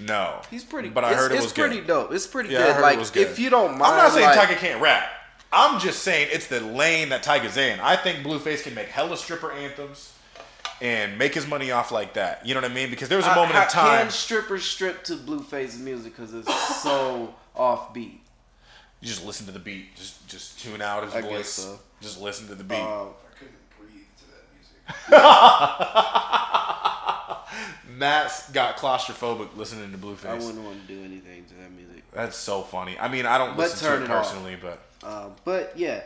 No. He's pretty. But I heard it was it's pretty good. dope. It's pretty Yeah, I good. heard Like it was good. if you don't mind, I'm not saying like, Tyga can't rap. I'm just saying it's the lane that Tyga's in. I think Blueface can make hella stripper anthems and make his money off like that. You know what I mean? Because there was a moment in time. Can strippers strip to Blueface's music because it's so offbeat? You just listen to the beat. Just tune out his I voice. guess so. Just listen to the beat. I couldn't breathe to that music. Matt's got claustrophobic listening to Blueface. I wouldn't want to do anything to that music. That's so funny. I mean, I don't listen to it personally, but yeah,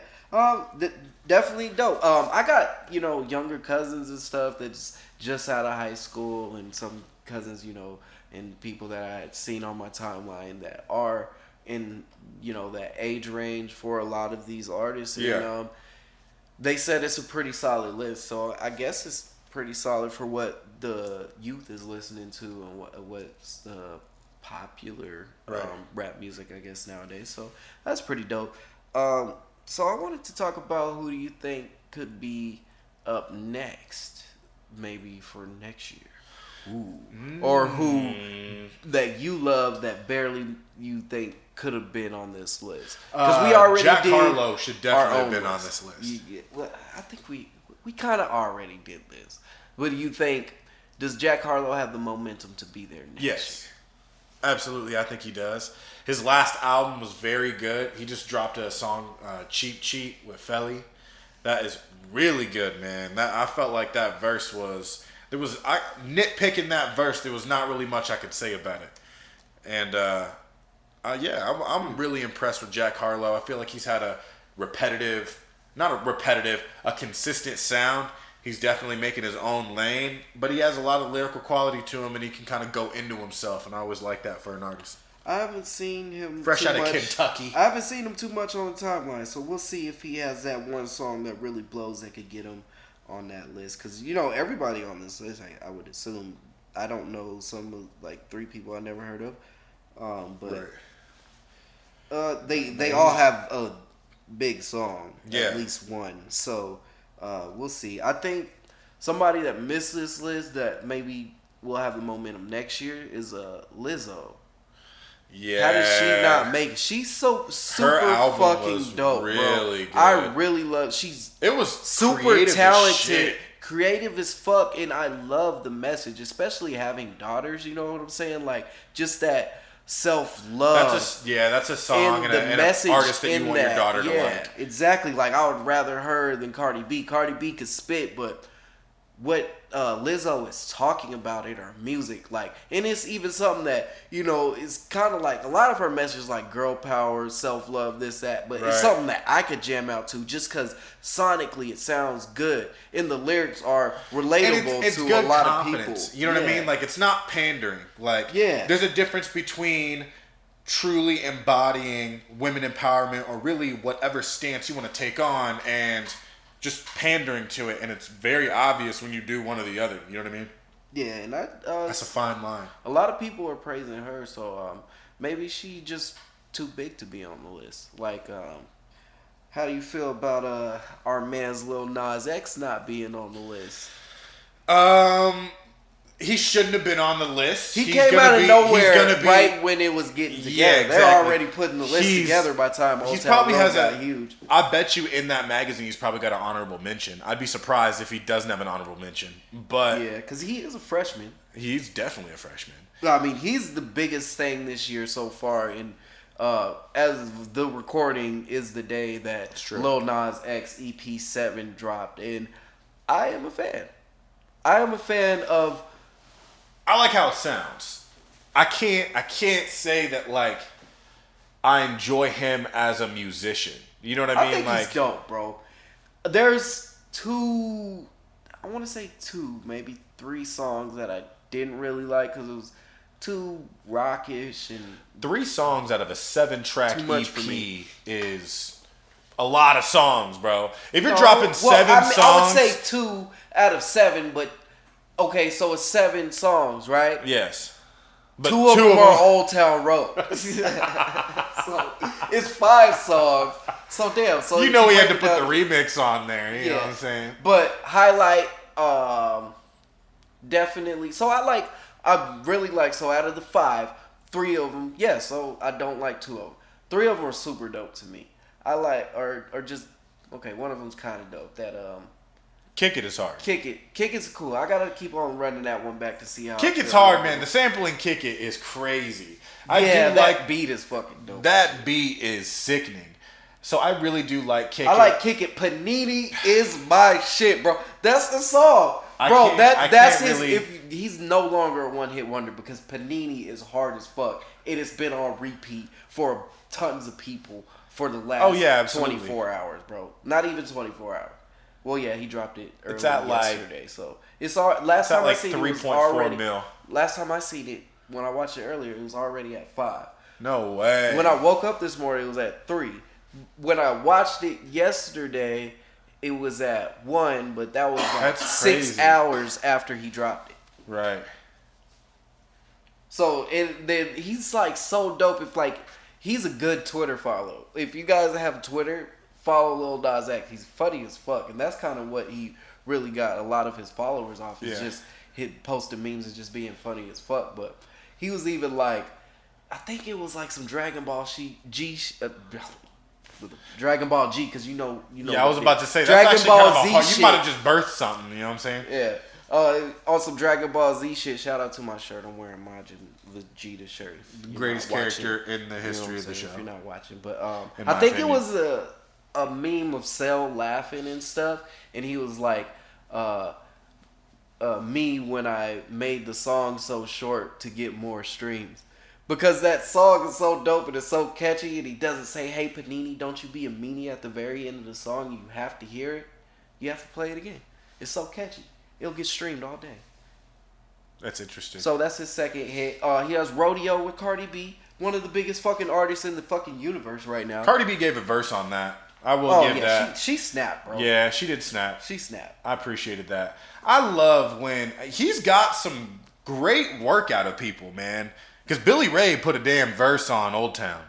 definitely dope. I got younger cousins and stuff that's just out of high school, and some cousins and people that I had seen on my timeline that are in that age range for a lot of these artists. And, they said it's a pretty solid list, so I guess it's pretty solid for what the youth is listening to and what's the popular rap music, I guess, nowadays. So that's pretty dope. So I wanted to talk about who do you think could be up next, maybe for next year. Ooh. Or who that you love that barely you think could have been on this list. Because we already Jack did Harlow should definitely have been on this list. Well, I think we kind of already did this. What do you think? Does Jack Harlow have the momentum to be there next year? Yes. Absolutely, I think he does. His last album was very good. He just dropped a song, Cheap Cheat, with Felly. That is really good, man. I felt like that verse was... nitpicking that verse, there was not really much I could say about it. And, I'm really impressed with Jack Harlow. I feel like he's had a consistent sound. He's definitely making his own lane, but he has a lot of lyrical quality to him, and he can kind of go into himself, and I always like that for an artist. I haven't seen him fresh out of Kentucky. I haven't seen him too much on the timeline, so we'll see if he has that one song that really blows that could get him on that list. Because everybody on this list, I would assume. I don't know some of 3 people I never heard of, but they all have a big song, at least one. So we'll see. I think somebody that missed this list that maybe will have the momentum next year is Lizzo. Yeah. How did she not make it? She's so super Her album fucking was dope, really bro. good. I really love. It was super talented, creative as fuck, and I love the message, especially having daughters. You know what I'm saying? Like just that self-love. That's a song and an artist that you want your daughter to like. Exactly. Like I would rather her than Cardi B. Cardi B could spit, but what Lizzo is talking about in her music, and it's even something that is kind of like a lot of her messages, like girl power, self-love, this, that, but it's something that I could jam out to just because sonically it sounds good and the lyrics are relatable it's to good a lot confidence. of people. You know what I mean? Like it's not pandering. There's a difference between truly embodying women empowerment or really whatever stance you want to take on and just pandering to it, and it's very obvious when you do one or the other. You know what I mean? Yeah, and that's a fine line. A lot of people are praising her, so maybe she just too big to be on the list. How do you feel about our man's Lil Nas X not being on the list? He shouldn't have been on the list. He came out of nowhere right when it was getting together. Yeah, exactly. They're already putting the list together by the time Old Town Road got huge. I bet you in that magazine he's probably got an honorable mention. I'd be surprised if he doesn't have an honorable mention. But yeah, because he is a freshman. He's definitely a freshman. I mean, he's the biggest thing this year so far. And as the recording is the day that Lil Nas X EP 7 dropped, and I am a fan. I am a fan of. I like how it sounds. I can't say that I enjoy him as a musician. You know what I mean? I think he's dope, bro. There's two, maybe 3 songs that I didn't really like because it was too rockish and 3 songs out of a 7-track EP is a lot of songs, bro. If you're dropping 7 songs, I would say 2 out of 7, but. Okay, so it's 7 songs, right? Yes. But 2 of them are Old Town Road. So it's 5 songs. So damn. So he had to put the remix on there. You know what I'm saying? But highlight, definitely. So I really like. So out of the 5, 3 of them, so I don't like 2 of them. 3 of them are super dope to me. I like or just okay. One of them's kind of dope. That Kick It is hard. Kick It's cool. I gotta keep on running that one back to see how. Kick It's hard, man. The sample in Kick It is crazy. That beat is fucking dope. That beat is sickening. So I really do like Kick It. I like Kick It. Panini is my shit, bro. That's the song, bro. That's his. Really... If he's no longer a one-hit wonder because Panini is hard as fuck. It has been on repeat for tons of people for the last 24 hours, bro. Not even 24 hours. Well, yeah, he dropped it early yesterday, so it's all. Last time I seen it, 3.4 mil. Last time I seen it, when I watched it earlier, it was already at 5. No way. When I woke up this morning, it was at 3. When I watched it yesterday, it was at 1, but that was like 6 hours after he dropped it. Right. So he's like so dope. If like he's a good Twitter follow. If you guys have Twitter, follow Lil Nas X. He's funny as fuck, and that's kind of what he really got a lot of his followers off. Is just posting memes and just being funny as fuck. But he was even like, I think it was like some Dragon Ball Dragon Ball G, because you know. Yeah, I was about to say Dragon that's Ball kind of Z hard. shit. You might have just birthed something. You know what I'm saying? Yeah. On some Dragon Ball Z shit. Shout out to my shirt. I'm wearing Majin Vegeta shirt. Greatest character in the history of the show. If you're not watching, but I think it was a meme of Cell laughing and stuff, and he was like, me when I made the song so short to get more streams. Because that song is so dope and it's so catchy, and he doesn't say, hey Panini, don't you be a meanie at the very end of the song. You have to hear it. You have to play it again. It's so catchy. It'll get streamed all day. That's interesting. So that's his second hit. He has Rodeo with Cardi B, one of the biggest fucking artists in the fucking universe right now. Cardi B gave a verse on that. I will give that. She snapped, bro. Yeah, she did snap. She snapped. I appreciated that. I love when he's got some great work out of people, man. Because Billy Ray put a damn verse on Old Town.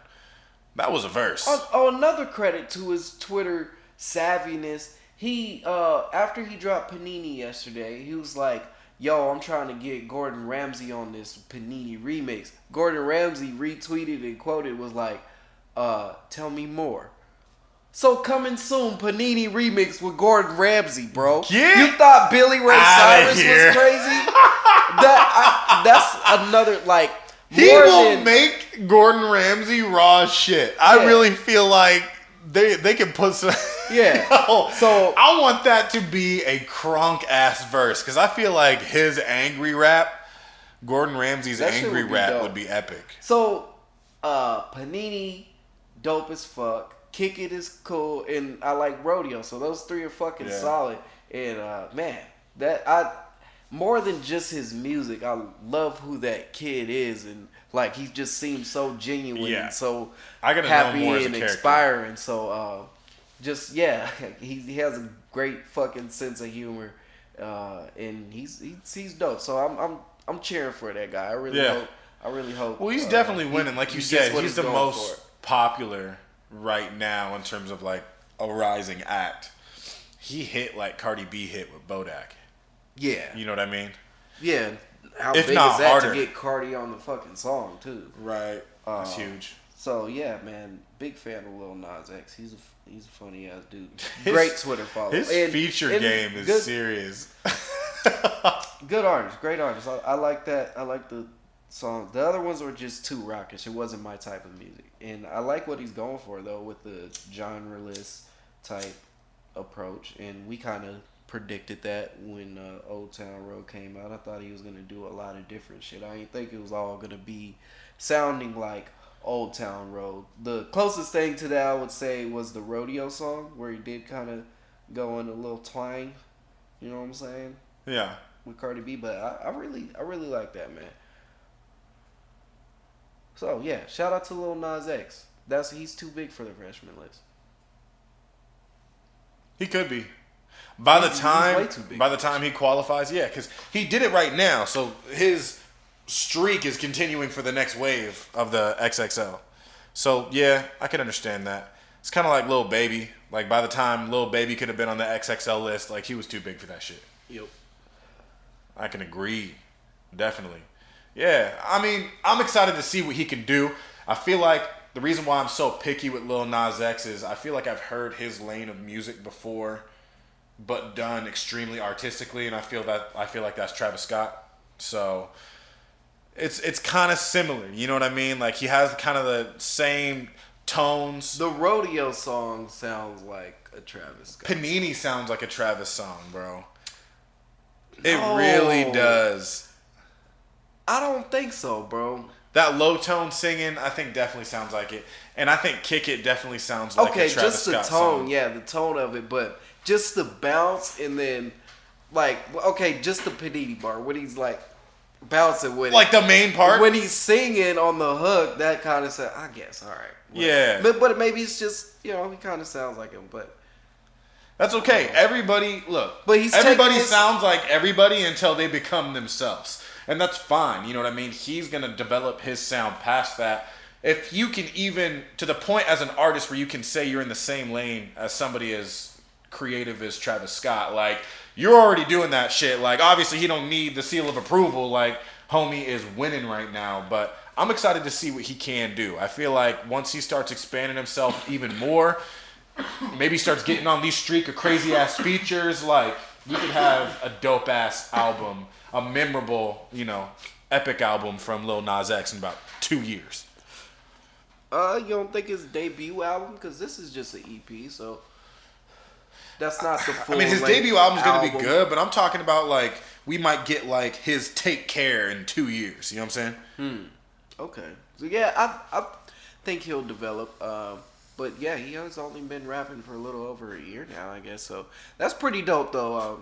That was a verse. Another credit to his Twitter savviness. He after he dropped Panini yesterday, he was like, yo, I'm trying to get Gordon Ramsay on this Panini remix. Gordon Ramsay retweeted and quoted was like, tell me more. So coming soon, Panini remix with Gordon Ramsay, bro. You thought Billy Ray Cyrus was crazy? That's another like. He will make Gordon Ramsay raw shit. I really feel like they can put some. Yeah. So I want that to be a crunk ass verse because I feel like his angry rap, Gordon Ramsay's angry rap would be epic. So Panini, dope as fuck. Kick It is cool, and I like Rodeo. So those three are fucking solid. And man, more than just his music, I love who that kid is, and like he just seems so genuine and so happy and inspiring. So he has a great fucking sense of humor, and he's dope. So I'm cheering for that guy. I really hope. Well, he's definitely winning, like you said. He's the most popular right now in terms of like a rising act. He hit like Cardi B hit with Bodak. Yeah. You know what I mean? Yeah. How big is that to get Cardi on the fucking song too? Right. That's huge. So yeah, man, big fan of Lil Nas X. He's a funny ass dude. Great Twitter follow. His feature game is serious. Good artist, great artist. I like that. I like the songs. The other ones were just too rockish. It wasn't my type of music, and I like what he's going for though with the genreless type approach. And we kind of predicted that when Old Town Road came out. I thought he was gonna do a lot of different shit. I didn't think it was all gonna be sounding like Old Town Road. The closest thing to that I would say was the Rodeo song, where he did kind of go in a little twang. You know what I'm saying? Yeah. With Cardi B, but I really like that, man. So yeah, shout out to Lil Nas X. He's too big for the freshman list. He could be. By the time he qualifies, because he did it right now, so his streak is continuing for the next wave of the XXL. So yeah, I can understand that. It's kind of like Lil Baby. Like by the time Lil Baby could have been on the XXL list, like he was too big for that shit. Yep. I can agree, definitely. Yeah, I mean, I'm excited to see what he can do. I feel like the reason why I'm so picky with Lil Nas X is I feel like I've heard his lane of music before, but done extremely artistically, and I feel like that's Travis Scott. So it's kind of similar, you know what I mean? Like he has kind of the same tones. The Rodeo song sounds like a Travis Scott. Panini sounds like a Travis song, bro. It No. really does. I don't think so, bro. That low tone singing, I think definitely sounds like it, and I think "Kick It" definitely sounds like Okay, a Travis just the Scott tone, song. yeah, the tone of it, but just the bounce and then, like, okay, just the Panini bar when he's like bouncing with Like it. the main part. When he's singing on the hook, that kind of sound. I guess, all right. Yeah. But maybe it's just he kind of sounds like him, but. That's okay. Everybody, look. But he's everybody taking his- sounds like everybody until they become themselves, and that's fine. You know what I mean? He's gonna develop his sound past that. If you can even to the point as an artist where you can say you're in the same lane as somebody as creative as Travis Scott, like you're already doing that shit. Like obviously he don't need the seal of approval. Like homie is winning right now, but I'm excited to see what he can do. I feel like once he starts expanding himself even more. Maybe starts getting on these streak of crazy ass features. Like we could have a dope ass album, a memorable, epic album from Lil Nas X in about 2 years. You don't think it's debut album? Because this is just an EP, so that's not the full. I mean, his debut album's gonna be good, but I'm talking about like we might get like his Take Care in 2 years. You know what I'm saying? Okay, so yeah, I think he'll develop. But yeah, he has only been rapping for a little over a year now, I guess. So that's pretty dope, though.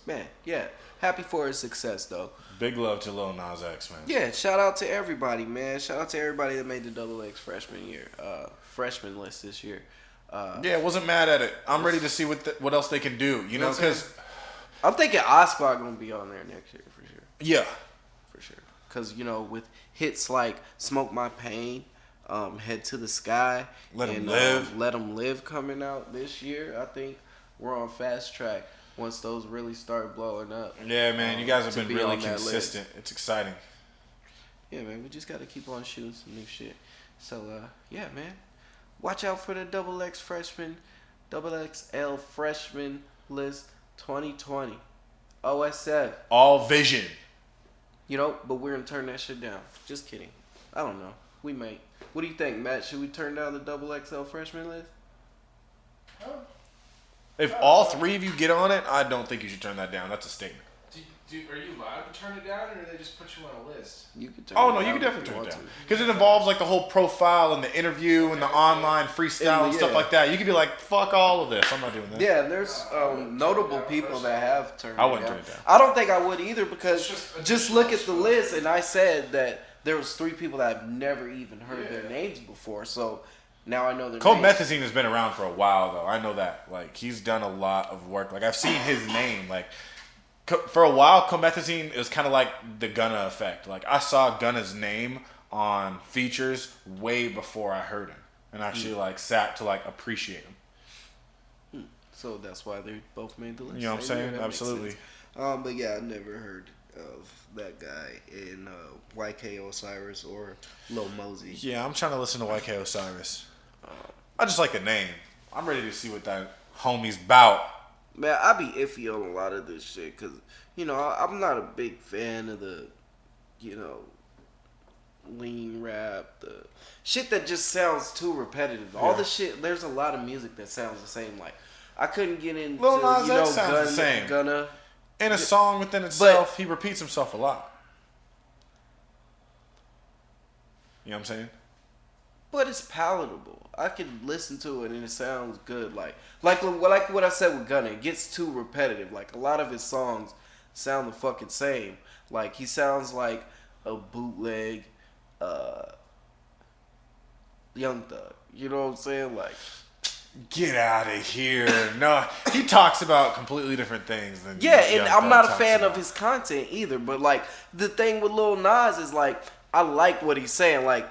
Man, yeah, happy for his success, though. Big love to Lil Nas X, man. Yeah, shout out to everybody, man. Shout out to everybody that made the XX freshman list this year. Yeah, wasn't mad at it. I'm ready to see what else they can do. You know, because I'm thinking Oscar gonna be on there next year for sure. yeah, For sure, because with hits like "Smoke My Pain." Head to the Sky, Let 'Em and Live. Let 'Em Live coming out this year. I think we're on fast track once those really start blowing up. yeah, man. You guys have to been be really on that consistent. It's exciting. Yeah, man, we just got to keep on shooting some new shit. So, yeah, man. Watch out for the XXL freshman list 2020. OSF. All vision. But we're going to turn that shit down. Just kidding. I don't know. We might. What do you think, Matt? Should we turn down the XXL freshman list? If all three of you get on it, I don't think you should turn that down. That's a statement. Are you allowed to turn it down, or do they just put you on a list? You can turn Oh it no, down you can if definitely turn it want down to. because it involves like the whole profile and the interview and the online freestyle and stuff Yeah. like that. You could be like, "Fuck all of this. I'm not doing that." Yeah, and there's notable people that have turned I it wouldn't down. turn it down. I don't think I would either because It's just just look at the list, and I said that there was 3 people that I've never even heard their names before. So now I know their names. Comethazine has been around for a while though. I know that. Like he's done a lot of work. Like I've seen his name. Like for a while, Comethazine is kind of like the Gunna effect. Like I saw Gunna's name on features way before I heard him, and actually like sat to like appreciate him. So that's why they both made the list. You know what I'm Yeah, saying? that makes Absolutely. sense. But yeah, I never heard of that guy in YK Osiris or Lil Mosey. Yeah, I'm trying to listen to YK Osiris. I just like the name. I'm ready to see what that homie's bout. Man, I be iffy on a lot of this shit because, I'm not a big fan of the, lean rap, the shit that just sounds too repetitive. All Yeah. the shit, there's a lot of music that sounds the same. Like, I couldn't get into, Lil Nas X sounds the same. Gunna. In a song within itself, he repeats himself a lot. You know what I'm saying? But it's palatable. I can listen to it and it sounds good. Like what I said with Gunna, it gets too repetitive. Like a lot of his songs sound the fucking same. Like he sounds like a bootleg Young Thug. You know what I'm saying? Like Get out of here. No, he talks about completely different things than yeah, and Young I'm Thug not a talks fan about. of his content either. But like the thing with Lil Nas is like I like what he's saying. Like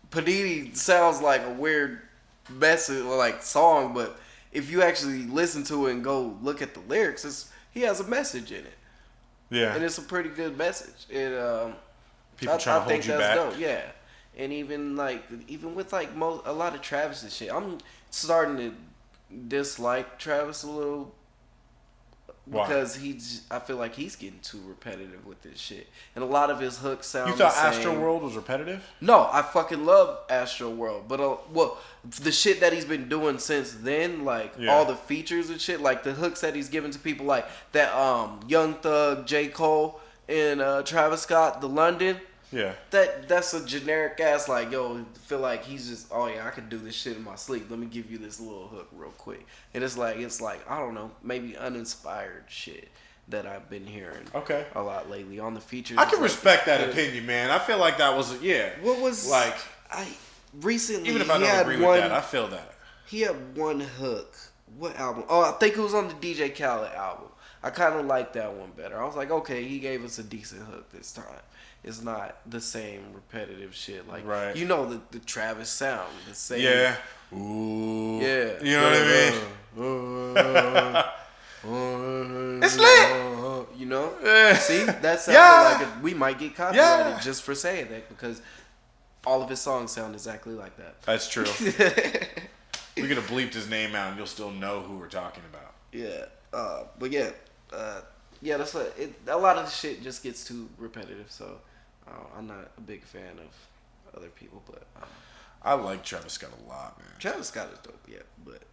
Panini sounds like a weird message or like song, but if you actually listen to it and go look at the lyrics, he has a message in it, Yeah. and it's a pretty good message. It People trying to hold you back. dope. Yeah, and even with like a lot of Travis's shit, I'm starting to dislike Travis a little. Why? Because I feel like he's getting too repetitive with this shit, and a lot of his hooks sound. You thought the same. Astroworld was repetitive? No, I fucking love Astroworld, but well, the shit that he's been doing since then, like all the features and shit, like the hooks that he's given to people, like that Young Thug, J. Cole, and Travis Scott, the London. Yeah. That's a generic ass, like, yo, feel like he's just, oh yeah, I could do this shit in my sleep. Let me give you this little hook real quick. And it's like I don't know, maybe uninspired shit that I've been hearing a lot lately on the features. I can respect that opinion, man. I feel like that was What was like recently? Even if I don't agree with that, I feel that he had one hook. What album? Oh, I think it was on the DJ Khaled album. I kind of liked that one better. I was like, okay, he gave us a decent hook this time. It's not the same repetitive shit. Like, you know the Travis sound. The same. Yeah. Ooh. Yeah. You know what I mean? It's lit. You know? See? That sounded like we might get copyrighted just for saying that because all of his songs sound exactly like that. That's true. We're going to bleep his name out and you'll still know who we're talking about. Yeah. But yeah. Yeah, that's what a lot of the shit just gets too repetitive, so I'm not a big fan of other people, but I like Travis Scott a lot, man. Travis Scott is dope, yeah, but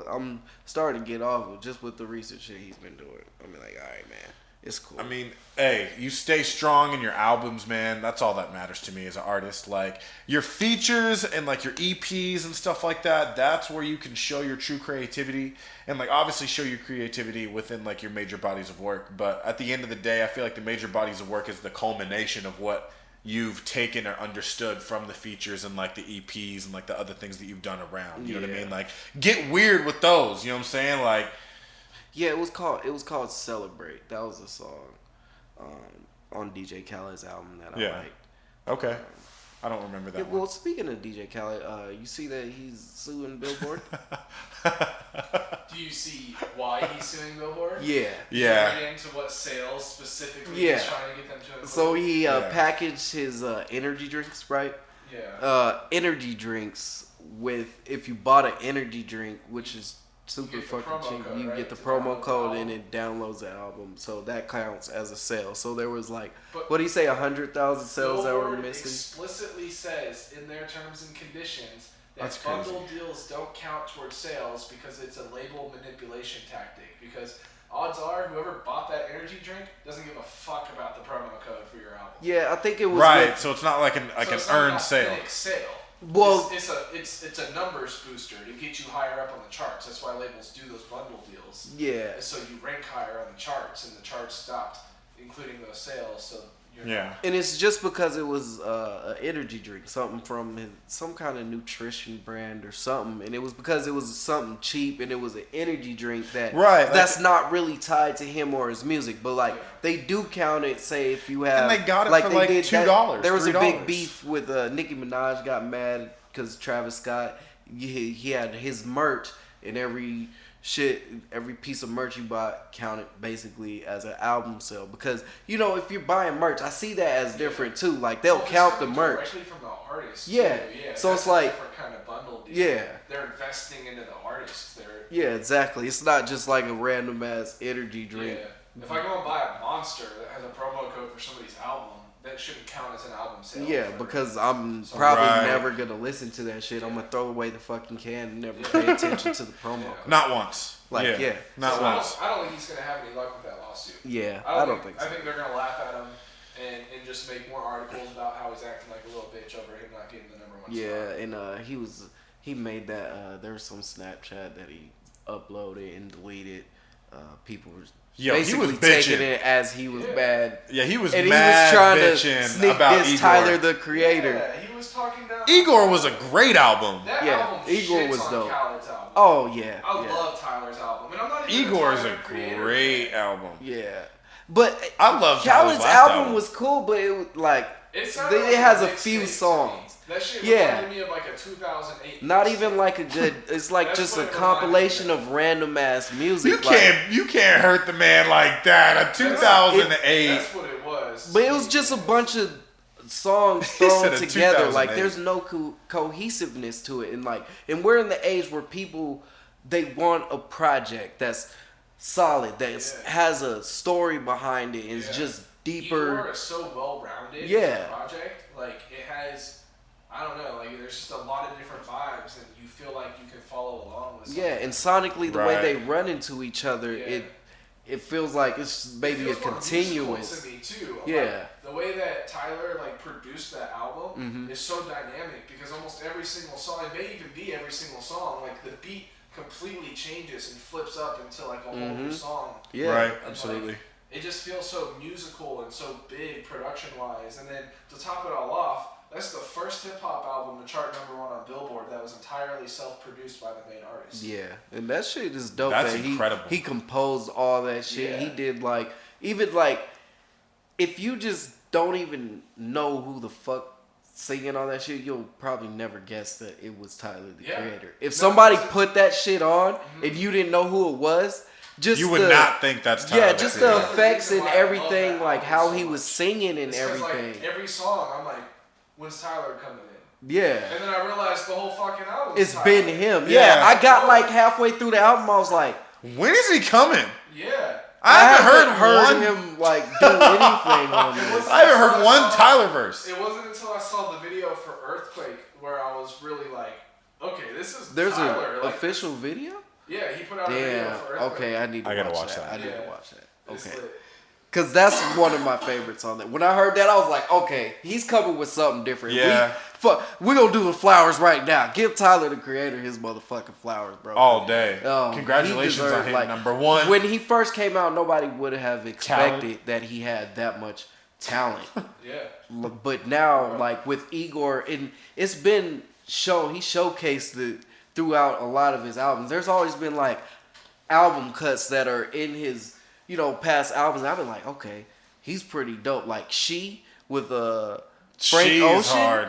I'm starting to get off of just with the recent shit he's been doing. I mean, like, all right, man, it's cool. I mean, hey, you stay strong in your albums, man. That's all that matters to me as an artist. Like, your features and, like, your EPs and stuff like that, that's where you can show your true creativity. And, like, obviously show your creativity within, like, your major bodies of work. But at the end of the day, I feel like the major bodies of work is the culmination of what you've taken or understood from the features and, like, the EPs and, like, the other things that you've done around. You know what I mean? Like, get weird with those. You know what I'm saying? Like... Yeah, it was called Celebrate. That was a song on DJ Khaled's album that I liked. Okay. I don't remember that one. Well, speaking of DJ Khaled, you see that he's suing Billboard? Do you see why he's suing Billboard? Yeah. Yeah. Get into what sales specifically he's trying to get them to include? So he packaged his energy drinks, right? Yeah. Energy drinks with, if you bought an energy drink, which is super fucking cheap, you get the promo code and it downloads the album, so that counts as a sale. So there was like, what do you say, 100,000 sales that were missing? Explicitly says in their terms and conditions that That's bundle deals don't count towards sales because it's a label manipulation tactic. Because odds are, whoever bought that energy drink doesn't give a fuck about the promo code for your album. Yeah, I think it was right. So it's not like an earned sale. Well, it's a numbers booster to get you higher up on the charts. That's why labels do those bundle deals. Yeah. So you rank higher on the charts, and the charts stopped including those sales. So and it's just because it was an energy drink, something from some kind of nutrition brand or something, and it was because it was something cheap, and it was an energy drink that's not really tied to him or his music, but like they do count it. Say if you have, and they got it for like $2. There was $3. a big beef with Nicki Minaj got mad because Travis Scott he had his merch and every piece of merch you bought counted basically as an album sale, because you know if you're buying merch, I see that as different too. Like they'll count the merch directly from the artist. Yeah. So it's like different kind of bundle deal. Yeah. They're investing into the artist. Yeah, exactly. It's not just like a random ass energy drink. Yeah. If I go and buy a Monster that has a promo code for somebody's album, that shouldn't count as an album sale. Yeah, because I'm probably never gonna listen to that shit. I'm gonna throw away the fucking can and never pay attention to the promo code. Not once. Like, not once. I don't think he's gonna have any luck with that lawsuit. Yeah, I don't think so. I think they're gonna laugh at him and just make more articles about how he's acting like a little bitch over him not getting the number one spot. Yeah, and he made that. There was some Snapchat that he uploaded and deleted. People were basically taking it as he was bad. Yeah, he was and mad he was trying bitching to sneak about this Igor. Tyler the Creator. Yeah, he was talking down. Igor was a great album. That album Igor was on dope. Khaled's album. Oh yeah, I love Tyler's album, and I'm not even Igor is Tyler a the Creator great fan. album. Yeah, but I love Khaled's last album was cool, but it was like It sounded like it has a mixtape few to me. songs. That shit Yeah. reminded me of like a 2008. Not mixtape. even like a good. It's like That's just what a it reminded compilation me of random ass music. You can't hurt the man like that. A 2008. That's what it was. But it was just a bunch of songs He thrown said in together. Like 2008. there's no cohesiveness to it, and we're in the age where people they want a project that's solid, that has a story behind it, and it's just deeper. Igor is so well rounded. Yeah. As a project, like it has, I don't know, like there's just a lot of different vibes, and you feel like you can follow along with. Yeah, and sonically, the way they run into each other, it feels like it's maybe a continuous. To me too. Yeah. Like, the way that Tyler like produced that album is so dynamic because almost every single song, it may even be every single song, like the beat completely changes and flips up into like a whole new song. Yeah, right, And, absolutely. Like, it just feels so musical and so big production wise. And then to top it all off, that's the first hip hop album to chart #1 on Billboard that was entirely self produced by the main artist. Yeah, and that shit is dope. That's man. incredible. He composed all that shit. Yeah. He did like even like if you just don't even know who the fuck singing all that shit, you'll probably never guess that it was Tyler the Creator. If somebody put that shit on and you didn't know who it was, just You would not think that's Tyler. Yeah, just the Creator. effects and That's the reason why I love everything, that like album how so he much. was singing and It's 'cause, everything. like, every song, I'm like, when's Tyler coming in? Yeah. And then I realized the whole fucking album. It's been him. Yeah. Yeah, I got like halfway through the album, I was like, When is he coming? Yeah. I haven't heard one. him like do anything on this. I haven't heard one Tyler verse. It wasn't until I saw the video for Earthquake where I was really like, okay, this is There's Tyler. an Like, official video? yeah, he put out a video Damn. for Earthquake. Okay, I need to I gotta watch watch that. I need Yeah. to watch that. It's Okay. lit. Because that's one of my favorites on there. When I heard that, I was like, okay, he's coming with something different. Yeah. We're going to do the flowers right now. Give Tyler, the Creator, his motherfucking flowers, bro. All day. Oh, Congratulations he deserved, on him, like, #1. When he first came out, nobody would have expected Talent. that he had that much talent. Yeah. But now, like with Igor, and it's been shown, he showcased it throughout a lot of his albums. There's always been like album cuts that are in his, past albums. And I've been like, okay, he's pretty dope. Like She with Frank She's Ocean. hard.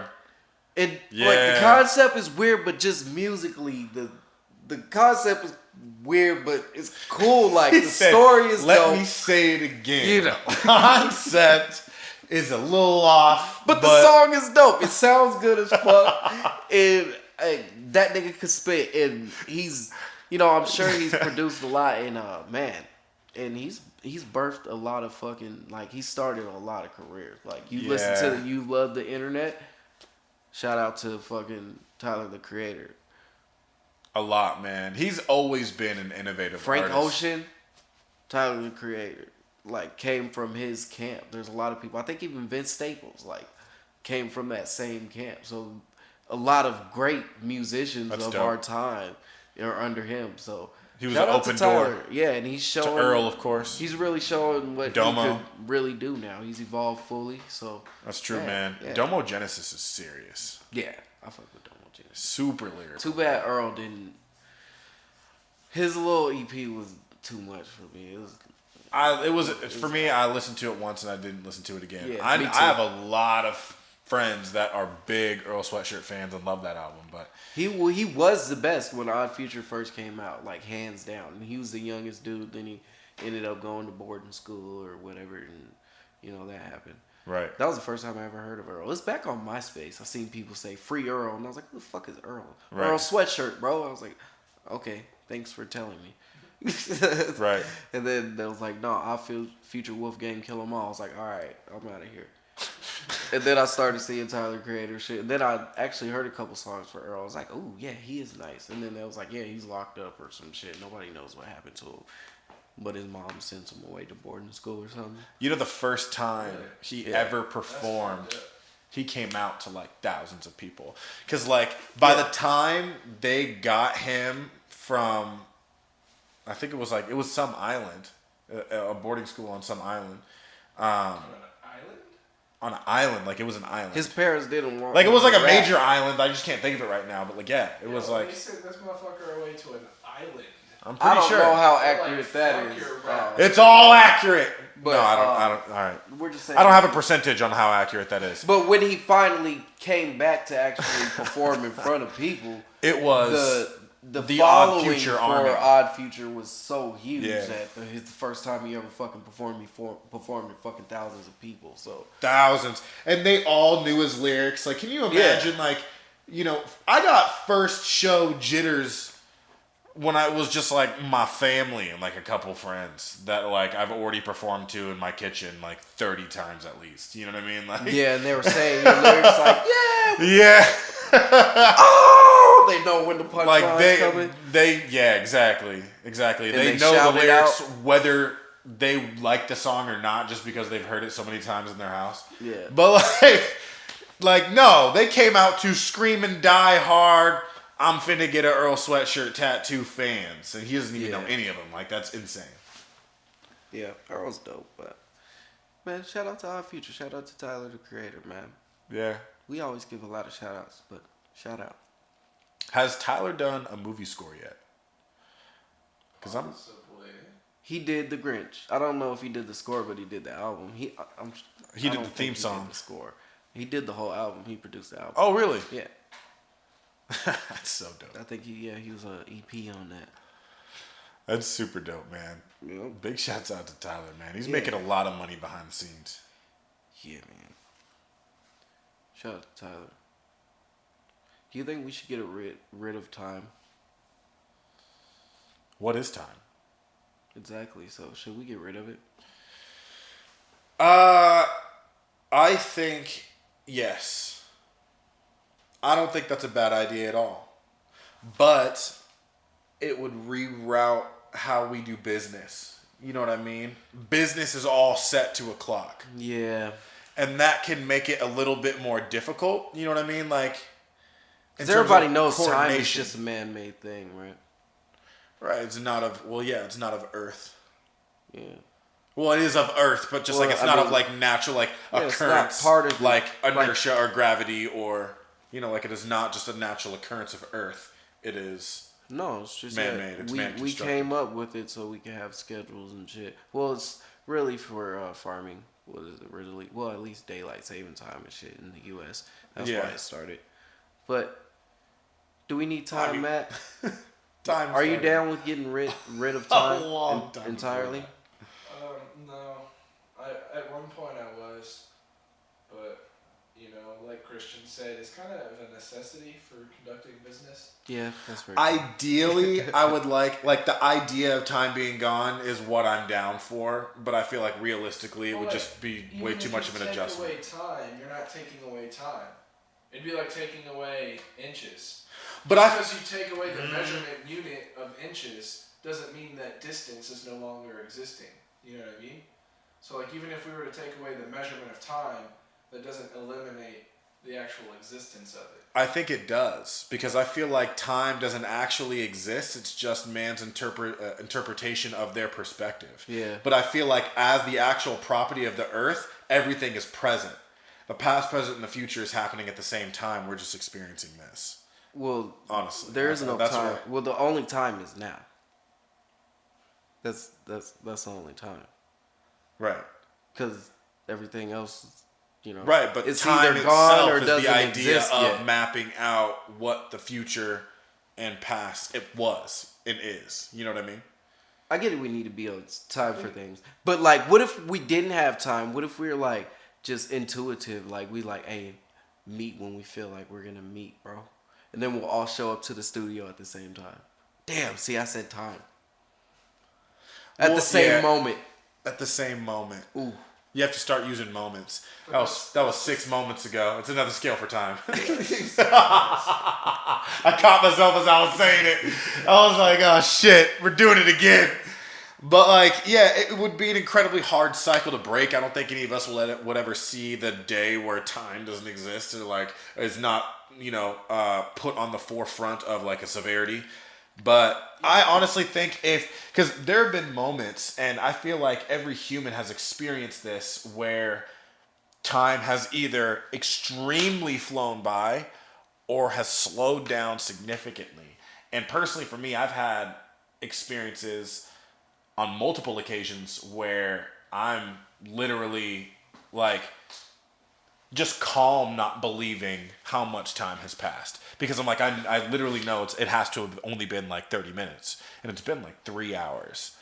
And like Yeah. the concept is weird, but just musically, the concept is weird, but it's cool. Like He the said, story is Let dope. me say it again. You know. Concept is a little off, But the song is dope. It sounds good as fuck. And that nigga could spit. And he's, I'm sure he's produced a lot. And man, and he's birthed a lot of fucking, like, he started a lot of careers. Like, you listen to You Love the Internet. Shout out to fucking Tyler the Creator. A lot, man. He's always been an innovative Frank artist. Ocean, Tyler the Creator. Like, came from his camp. There's a lot of people. I think even Vince Staples, like, came from that same camp. So, a lot of great musicians That's of dope. our time are under him. So, He was shout an out to open Tyler. door. Yeah, and he's To showing. Earl, of course. He's really showing what Domo. he could really do now. He's evolved fully. So, That's true, yeah, man. yeah. Domo Genesis is serious. yeah, I fuck with Domo Genesis. Super lyrical. Too bad Earl didn't. His little EP was too much for me. It was. For me. I listened to it once and I didn't listen to it again. Yeah, I me too. have a lot of friends that are big Earl Sweatshirt fans and love that album, but He was the best when Odd Future first came out, like hands down. And he was the youngest dude. Then he ended up going to boarding school or whatever, and that happened. right. That was the first time I ever heard of Earl. It's back on MySpace. I seen people say "Free Earl," and I was like, "Who the fuck is Earl?" Right. Earl Sweatshirt, bro. I was like, "Okay, thanks for telling me." Right. And then they was like, "No, I feel Future Wolfgang kill 'em all." I was like, "All right, I'm out of here." And then I started seeing Tyler Creator shit. And then I actually heard a couple songs for Earl. I was like, "Oh yeah, he is nice." And then they was like, "Yeah, he's locked up or some shit. Nobody knows what happened to him." But his mom sends him away to boarding school or something. You know, the first time he Yeah. ever performed, he came out to like thousands of people. Because like by the time they got him from, I think it was some island, a boarding school on some island. Island? On an island, like it was an island. His parents didn't want. Like it was like a him to rap. major island. I just can't think of it right now. But like yeah, it was like They sent this motherfucker away to an island. I'm I pretty don't sure. know how Like, accurate that fuck is. your rap. It's all accurate. But, no, I don't. All right. We're just saying. I don't have a percentage on how accurate that is. But when he finally came back to actually perform in front of people, It was the Odd following Future for army. Odd Future was so huge Yeah. that it's the first time he ever fucking performed in fucking thousands of people. So Thousands. And they all knew his lyrics. Like, can you imagine, like, you know, I got first show jitters when I was just, like, my family and, like, a couple friends that, like, I've already performed to in my kitchen, like, 30 times at least. You know what I mean? Like, yeah, and they were saying your lyrics like, yeah. oh, they know when the punchline's Like, coming. yeah, exactly. Exactly. And They they know shout the it lyrics out. whether they like the song or not just because they've heard it so many times in their house. Yeah. But, like, no, they came out to scream and die hard. I'm finna get an Earl Sweatshirt tattoo fans. And he doesn't even know any of them. Like, that's insane. Yeah, Earl's dope, but man, shout out to Odd Future. Shout out to Tyler, the creator, man. Yeah. We always give a lot of shout outs, but shout out. Has Tyler done a movie score yet? Because He did the Grinch. I don't know if he did the score, but he did the album. He did the theme song. Did the score. He did the whole album. He produced the album. Oh, really? Yeah. That's so dope. I think he was an EP on that. That's super dope, man. Yeah. Big shouts out to Tyler, man. He's making a lot of money behind the scenes. Yeah, man. Shout out to Tyler. Do you think we should get rid of time? What is time? Exactly. So should we get rid of it? I think yes. I don't think that's a bad idea at all. But it would reroute how we do business. You know what I mean? Business is all set to a clock. Yeah. And that can make it a little bit more difficult. You know what I mean? Like, because everybody knows time is just a man-made thing, right? Right. It's not of, it's not of Earth. Yeah. Well, it is of Earth, but just like it's not of like natural, like occurrence, it's not part of like inertia or gravity or, you know, like it is not just a natural occurrence of Earth. It is no, it's just man-made. It's we man-constructed. came up with it so we can have schedules and shit. Well, it's really for farming. What is it originally? Well, at least daylight saving time and shit in the U.S. That's why it started. But do we need time, Matt? Time. Are you down with getting rid of time long time entirely? No. At one point I was, but you know, like Christian said, it's kind of a necessity for conducting business. Yeah, that's very Ideally, I would like the idea of time being gone is what I'm down for, but I feel like realistically it would just be way too much of an adjustment. If you take away time, you're not taking away time. It'd be like taking away inches. But because you take away the measurement unit of inches doesn't mean that distance is no longer existing. You know what I mean? So like even if we were to take away the measurement of time, that doesn't eliminate the actual existence of it. I think it does, because I feel like time doesn't actually exist. It's just man's interpretation of their perspective. Yeah. But I feel like as the actual property of the earth, everything is present. The past, present, and the future is happening at the same time. We're just experiencing this. Well, honestly, there is no time. Well, the only time is now. That's the only time. Right. Because everything else, you know. Right, but it's time either gone or itself is doesn't the idea exist of yet. mapping out what the future and past it was and is. You know what I mean? I get it. We need to be on time for things, but like, what if we didn't have time? What if we were like just intuitive? Like we like, hey, meet when we feel like we're gonna meet, bro, and then we'll all show up to the studio at the same time. Damn, see, I said time. At the same moment. At the same moment. Ooh. You have to start using moments. That was 6 moments ago. It's another scale for time. I caught myself as I was saying it. I was like, oh shit, we're doing it again. But like, yeah, it would be an incredibly hard cycle to break. I don't think any of us would ever see the day where time doesn't exist or like is not, you know, put on the forefront of like a severity. But I honestly think because there have been moments, and I feel like every human has experienced this, where time has either extremely flown by or has slowed down significantly. And personally for me, I've had experiences on multiple occasions where I'm literally like just calm, not believing how much time has passed. Because I'm like, I literally know it has to have only been like 30 minutes. And it's been like 3 hours.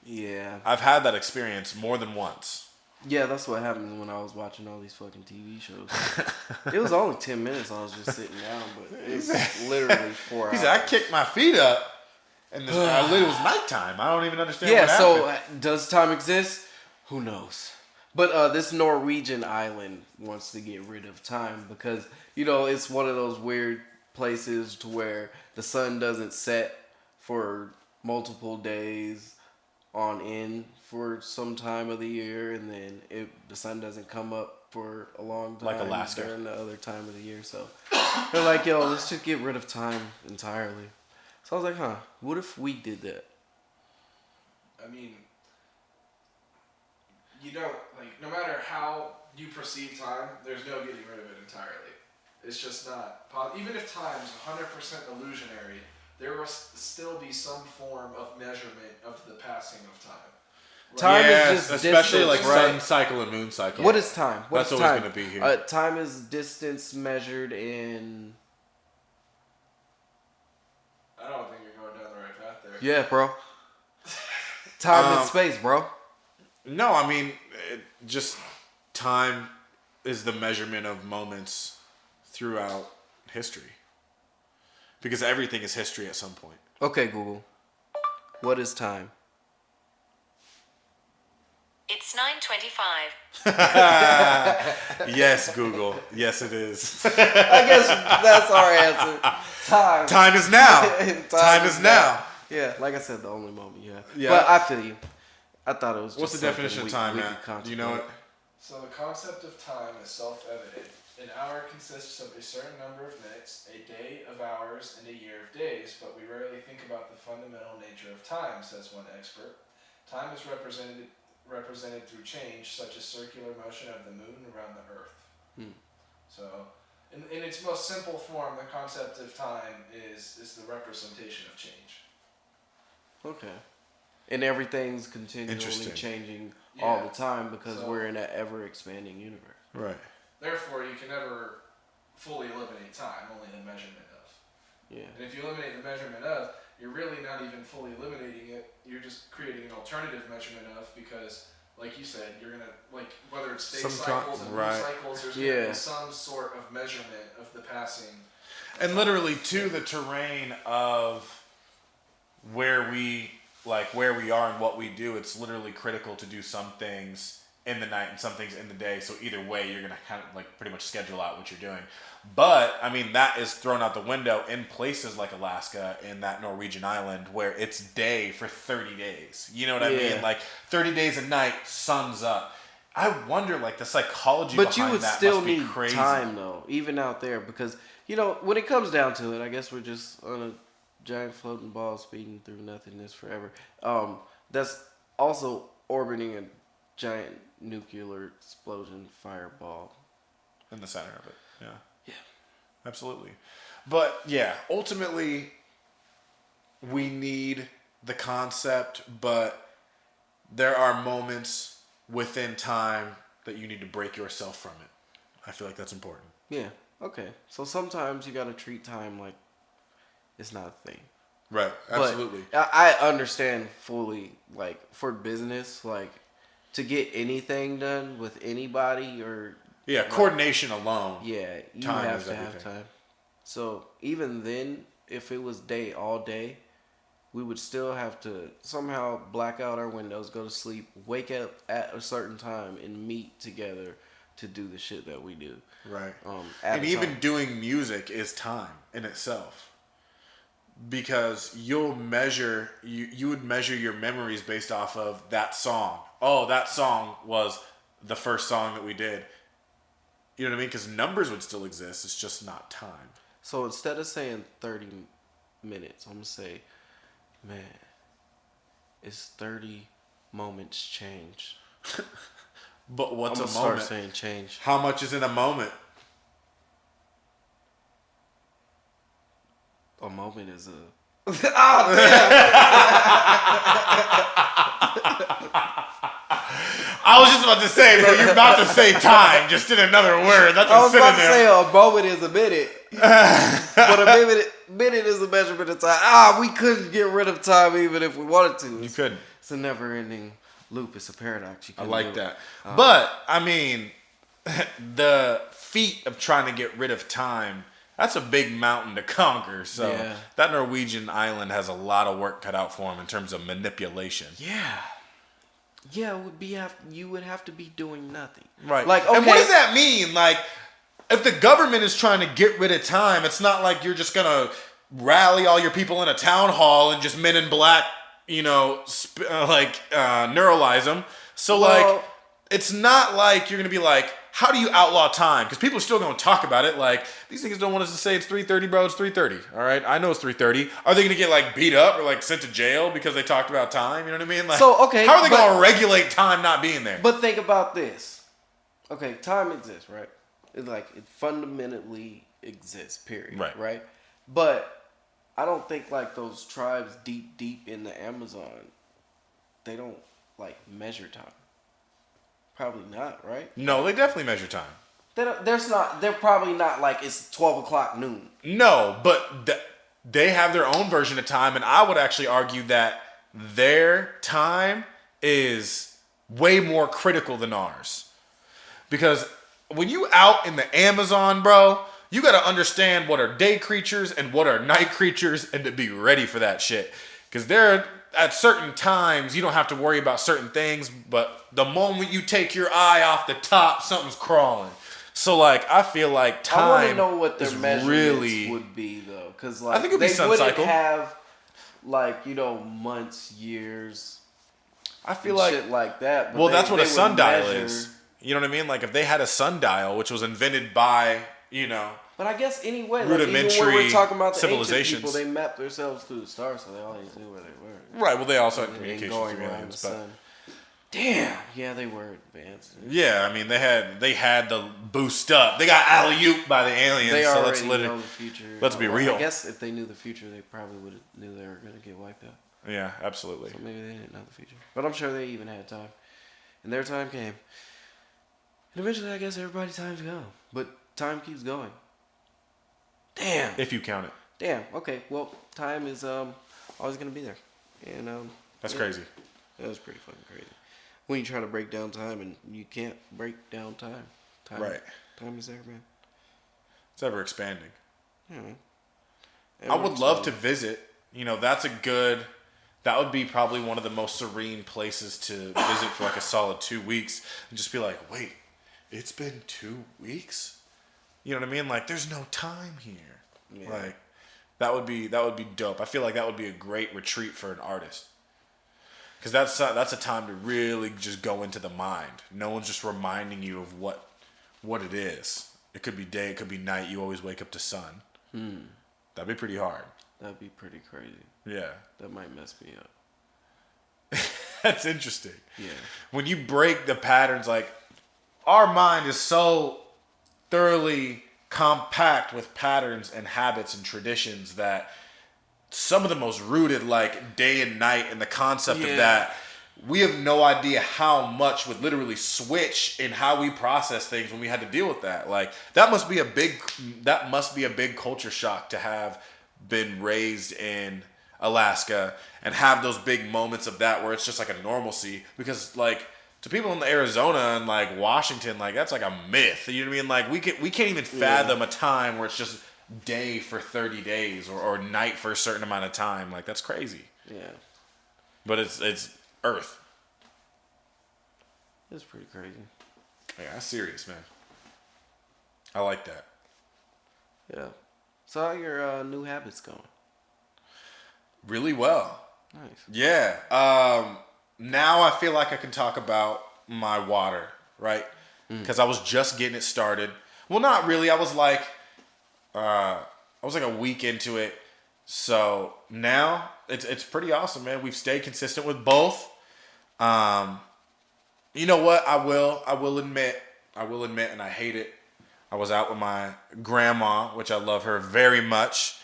Yeah. I've had that experience more than once. Yeah, that's what happens when I was watching all these fucking TV shows. It was only 10 minutes. I was just sitting down, but it was literally 4 hours. He said, I kicked my feet up, and it was nighttime. I don't even understand yeah, what happened. so does time exist? Who knows? But this Norwegian island wants to get rid of time because, it's one of those weird places to where the sun doesn't set for multiple days on end for some time of the year, and then the sun doesn't come up for a long time, like Alaska, during the other time of the year. So they're like, yo, let's just get rid of time entirely. So I was like, what if we did that? I mean, no matter how you perceive time, there's no getting rid of it entirely. It's just not even if time's 100% illusionary, there will still be some form of measurement of the passing of time. Time is just especially distance, like right? sun cycle and moon cycle. What is time? That's always going to be here. Time is distance measured in. I don't think you're going down the right path there. Yeah, bro. Time and space, bro. No, I mean, just time is the measurement of moments throughout history. Because everything is history at some point. Okay, Google. What is time? It's 9:25. Yes, Google. Yes, it is. I guess that's our answer. Time. Time is now. Time is now. Yeah, like I said, the only moment you have. Yeah. But I feel you. I thought it was just What's the definition of time, man? Do you know it? So the concept of time is self-evident. An hour consists of a certain number of minutes, a day of hours, and a year of days, but we rarely think about the fundamental nature of time, says one expert. Time is represented through change, such as circular motion of the moon around the Earth. So, in its most simple form, the concept of time is the representation of change. Okay. And everything's continually changing all the time because we're in an ever-expanding universe. Right. Therefore, you can never fully eliminate time, only the measurement of. Yeah. And if you eliminate the measurement of, you're really not even fully eliminating it. You're just creating an alternative measurement of because, like you said, you're going to, whether it's day cycles and moon cycles, there's going to be some sort of measurement of the passing. And literally, too, the terrain of where we are and what we do, it's literally critical to do some things in the night and some things in the day. So either way, you're going to kind of pretty much schedule out what you're doing. But, I mean, that is thrown out the window in places like Alaska and that Norwegian island where it's day for 30 days. You know what I mean? 30 days a night, sun's up. I wonder, the psychology behind that But you would must still be need crazy. time, though, even out there. Because, when it comes down to it, I guess we're just on a giant floating ball speeding through nothingness forever. That's also orbiting a giant nuclear explosion fireball in the center of it. Yeah, absolutely. But yeah, ultimately we need the concept, but there are moments within time that you need to break yourself from it. I feel like that's important. Yeah. Okay. So sometimes you gotta treat time like it's not a thing. Right. Absolutely. But I understand fully, for business, to get anything done with anybody or coordination alone. Yeah, you have to have time. So even then, if it was all day, we would still have to somehow black out our windows, go to sleep, wake up at a certain time, and meet together to do the shit that we do. Right. And even doing music is time in itself. Because you would measure your memories based off of that song. Oh, that song was the first song that we did. You know what I mean? Because numbers would still exist. It's just not time. So instead of saying 30 minutes, I'm going to say, man, it's 30 moments change. But what's a moment? Start saying change. How much is in a moment? A moment is a... I was just about to say, bro, you're about to say time, just in another word. That's I a was about to synonym. say a moment is a minute. But a minute is a measurement of time. We couldn't get rid of time even if we wanted to. You couldn't. It's a never-ending loop. It's a paradox. You I couldn't like do it. that. But, I mean, the feat of trying to get rid of time, that's a big mountain to conquer. So Yeah. that Norwegian island has a lot of work cut out for him in terms of manipulation. Yeah. Yeah, it would be you would have to be doing nothing. Right. Like, okay. And what does that mean? Like, if the government is trying to get rid of time, it's not like you're just going to rally all your people in a town hall and just men in black, neuralize them. So, Well, it's not like you're going to be like, how do you outlaw time? Because people are still going to talk about it. Like, these niggas don't want us to say it's 3:30, bro. It's 3:30. All right? I know it's 3:30. Are they going to get, beat up or, sent to jail because they talked about time? You know what I mean? Like, So, okay, how are they going to regulate time not being there? But think about this. Okay, time exists, right? It fundamentally exists, period. Right. But I don't think those tribes deep in the Amazon, they don't measure time. Probably not, right? No, they definitely measure time. They're probably not it's 12 o'clock noon. No, but they have their own version of time, and I would actually argue that their time is way more critical than ours. Because when you out in the Amazon, bro, you got to understand what are day creatures and what are night creatures and to be ready for that shit. Because they're at certain times, you don't have to worry about certain things, but the moment you take your eye off the top, something's crawling. So, I feel like time I want to know what their measurements really would be, though. Because, I think it would be they sun wouldn't cycle. have, months, years, I feel shit like that. But Well, that's what they a would sundial measure- is. You know what I mean? If they had a sundial, which was invented by, But I guess anyway, even rudimentary when we're talking about the ancient civilizations. people, they mapped themselves through the stars, so they always knew where they were. Right, well, they also had And communication going through around aliens. the But sun. Damn. Yeah, they were advanced. yeah, I mean, they had the boost up. They got alley-oop by the aliens, They so already know the future. let's be Well, real. I guess if they knew the future, they probably would have knew they were going to get wiped out. Yeah, absolutely. So maybe they didn't know the future. But I'm sure they even had time. And their time came. And eventually, I guess everybody's time's gone. But time keeps going. Damn. If you count it. Damn. Okay. Well, time is always going to be there. And That's yeah. crazy. That was pretty fucking crazy. When you try to break down time and you can't break down time. Right. Time is there, man. It's ever expanding. Yeah. I would love to visit. That would be probably one of the most serene places to visit for a solid 2 weeks and just be like, wait, it's been 2 weeks? You know what I mean? There's no time here. Yeah. That would be dope. I feel like that would be a great retreat for an artist. Because that's a time to really just go into the mind. No one's just reminding you of what it is. It could be day, it could be night. You always wake up to sun. That'd be pretty hard. That'd be pretty crazy. Yeah. That might mess me up. That's interesting. Yeah. When you break the patterns, our mind is so thoroughly compact with patterns and habits and traditions that some of the most rooted day and night and the concept of that, we have no idea how much would literally switch in how we process things when we had to deal with that. That must be a big culture shock to have been raised in Alaska and have those big moments of that where it's just a normalcy, because to people in Arizona and Washington, that's a myth. You know what I mean? We can't even fathom a time where it's just day for 30 days or night for a certain amount of time. That's crazy. Yeah. But it's Earth. It's pretty crazy. Yeah, that's serious, man. I like that. Yeah. So how are your new habits going? Really well. Nice. Yeah. Now I feel like I can talk about my water, right? Because I was just getting it started. Well, not really. I was a week into it. So now it's pretty awesome, man. We've stayed consistent with both. You know what? I will admit, and I hate it. I was out with my grandma, which I love her very much.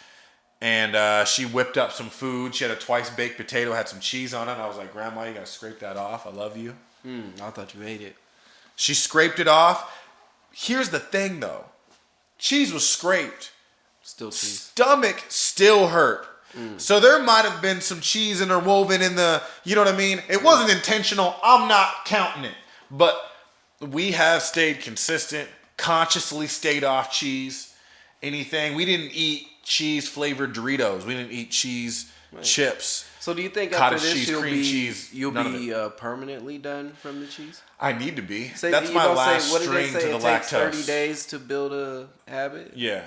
And she whipped up some food. She had a twice baked potato, had some cheese on it. And I was like, Grandma, you gotta scrape that off. I love you. I thought you ate it. She scraped it off. Here's the thing, though. Cheese was scraped. Still cheese. Stomach still hurt. So there might have been some cheese interwoven in the, you know what I mean? It wasn't intentional. I'm not counting it. But we have stayed consistent, consciously stayed off cheese, anything. We didn't eat cheese-flavored Doritos. We didn't eat cheese chips. So do you think after Cottage this cheese, cream cheese, you'll none of be permanently done from the cheese? I need to be. Say, That's my last what did they string say? to the It takes lactose. 30 days to build a habit? Yeah.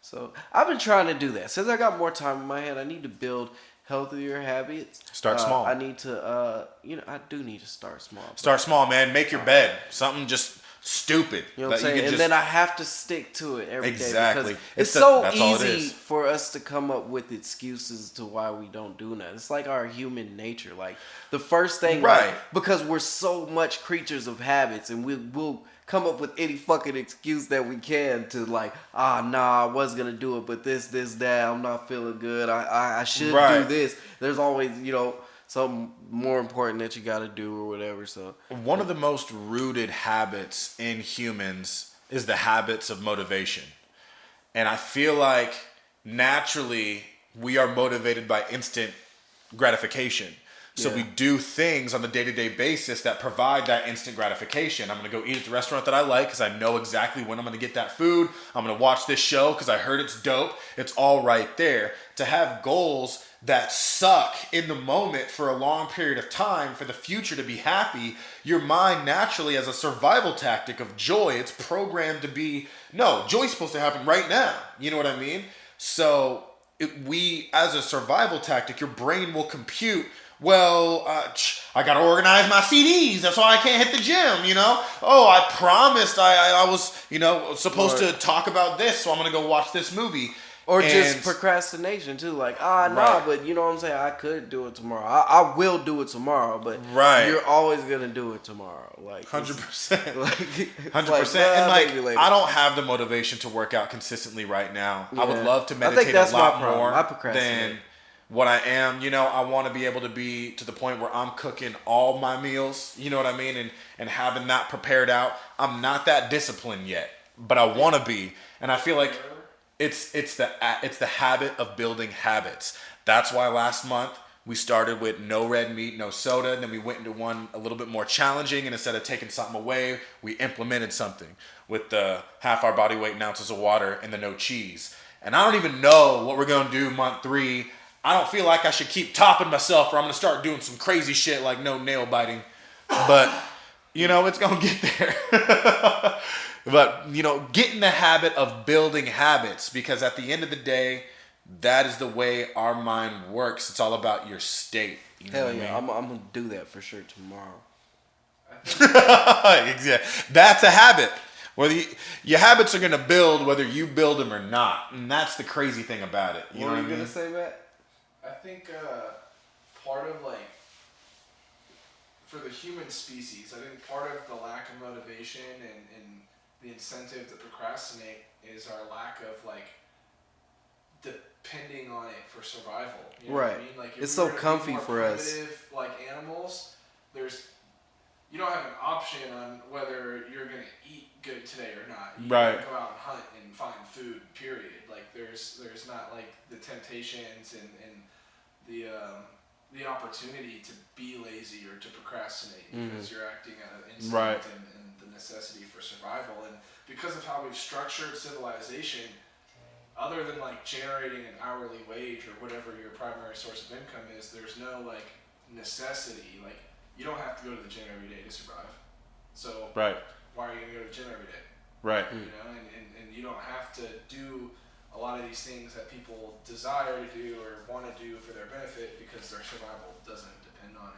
So I've been trying to do that. Since I got more time in my head, I need to build healthier habits. Start small. I need to, I do need to start small. Start small, man. Make your bed. Something just stupid. You know what I'm saying? And then I have to stick to it every day. Exactly. Because it's that's so all it easy is. for us to come up with excuses to why we don't do that. It's like our human nature. Like the first thing, Right. like, because we're so much creatures of habits, and we'll come up with any fucking excuse that we can to like, nah, I was gonna do it, but this, that, I'm not feeling good. I should do this. There's always, something more important that you gotta do or whatever. So one of the most rooted habits in humans is the habits of motivation. And I feel like naturally we are motivated by instant gratification. So we do things on a day-to-day basis that provide that instant gratification. I'm going to go eat at the restaurant that I like because I know exactly when I'm going to get that food. I'm going to watch this show because I heard it's dope. It's all right there. To have goals that suck in the moment for a long period of time for the future to be happy, your mind naturally, as a survival tactic of joy, it's programmed to be, no, joy's supposed to happen right now. You know what I mean? So we, as a survival tactic, your brain will compute, well, I got to organize my CDs. That's why I can't hit the gym, Oh, I promised I was, supposed to talk about this, so I'm going to go watch this movie. Or just procrastination too, like but you know what I'm saying. I could do it tomorrow. I will do it tomorrow, but you're always gonna do it tomorrow, like 100%, 100%. And like I don't have the motivation to work out consistently right now. Yeah. I would love to I meditate think that's a lot my problem. more I procrastinate. than what I am. I want to be able to be to the point where I'm cooking all my meals. You know what I mean, and having that prepared out. I'm not that disciplined yet, but I want to be, and I feel like. It's the habit of building habits. That's why last month we started with no red meat, no soda, and then we went into one a little bit more challenging, and instead of taking something away, we implemented something with the half our body weight in ounces of water and the no cheese. And I don't even know what we're going to do month 3. I don't feel like I should keep topping myself or I'm going to start doing some crazy shit like no nail biting. But, it's going to get there. But, get in the habit of building habits, because at the end of the day, that is the way our mind works. It's all about your state. Hell yeah, I'm going to do that for sure tomorrow. Exactly. That's a habit. Your habits are going to build whether you build them or not. And that's the crazy thing about it. What are you going to say, Matt? I think part of for the human species, I think part of the lack of motivation and the incentive to procrastinate is our lack of depending on it for survival. You know what I mean? Like, if it's we so were to be comfy more for us. primitive, like animals, you don't have an option on whether you're gonna eat good today or not. You gotta go out and hunt and find food. Period. Like there's not like the temptations and the opportunity to be lazy or to procrastinate because you're acting out of instinct and the necessity for survival. And because of how we've structured civilization, other than generating an hourly wage or whatever your primary source of income is, there's no necessity. You don't have to go to the gym every day to survive. So why are you gonna go to the gym every day? Right. And you don't have to do a lot of these things that people desire to do or want to do for their benefit because their survival doesn't depend on it.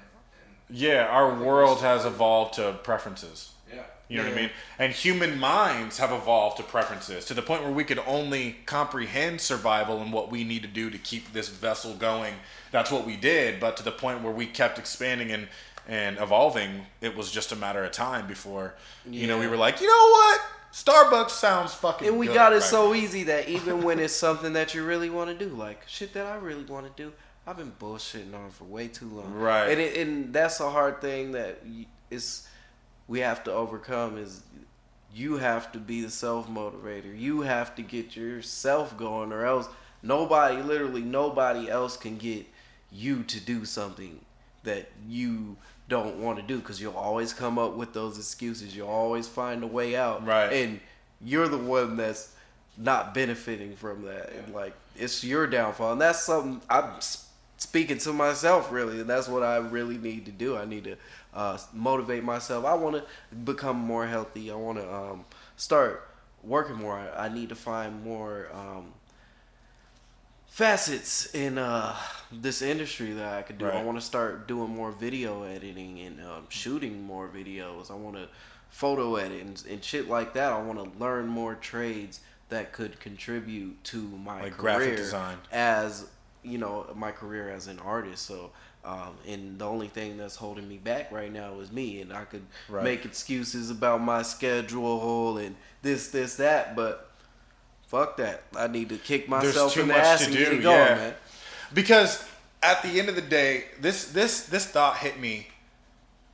And our world has evolved to preferences. Yeah. You know what I mean? And human minds have evolved to preferences to the point where we could only comprehend survival and what we need to do to keep this vessel going. That's what we did. But to the point where we kept expanding and evolving, it was just a matter of time before, we were like, you know what? Starbucks sounds fucking And we good got it right so now. easy that even when it's something that you really want to do, like shit that I really want to do, I've been bullshitting on for way too long. Right. And that's a hard thing that we have to overcome is you have to be the self motivator. You have to get yourself going, or else literally nobody else can get you to do something that you don't want to do, because you'll always come up with those excuses. You'll always find a way out, Right. And you're the one that's not benefiting from that, and like it's your downfall. And that's something I'm speaking to myself, really, and that's what I really need to do. I need to motivate myself. I want to become more healthy. I want to start working more. I need to find more facets in this industry that I could do. Right. I want to start doing more video editing and shooting more videos. I want to photo edit and shit like that. I want to learn more trades that could contribute to my Like career graphic design. as my career as an artist. So and the only thing that's holding me back right now is me, and I could make excuses about my schedule and this that, but fuck that. I need to kick myself in the ass and get it going, man. Because at the end of the day, this thought hit me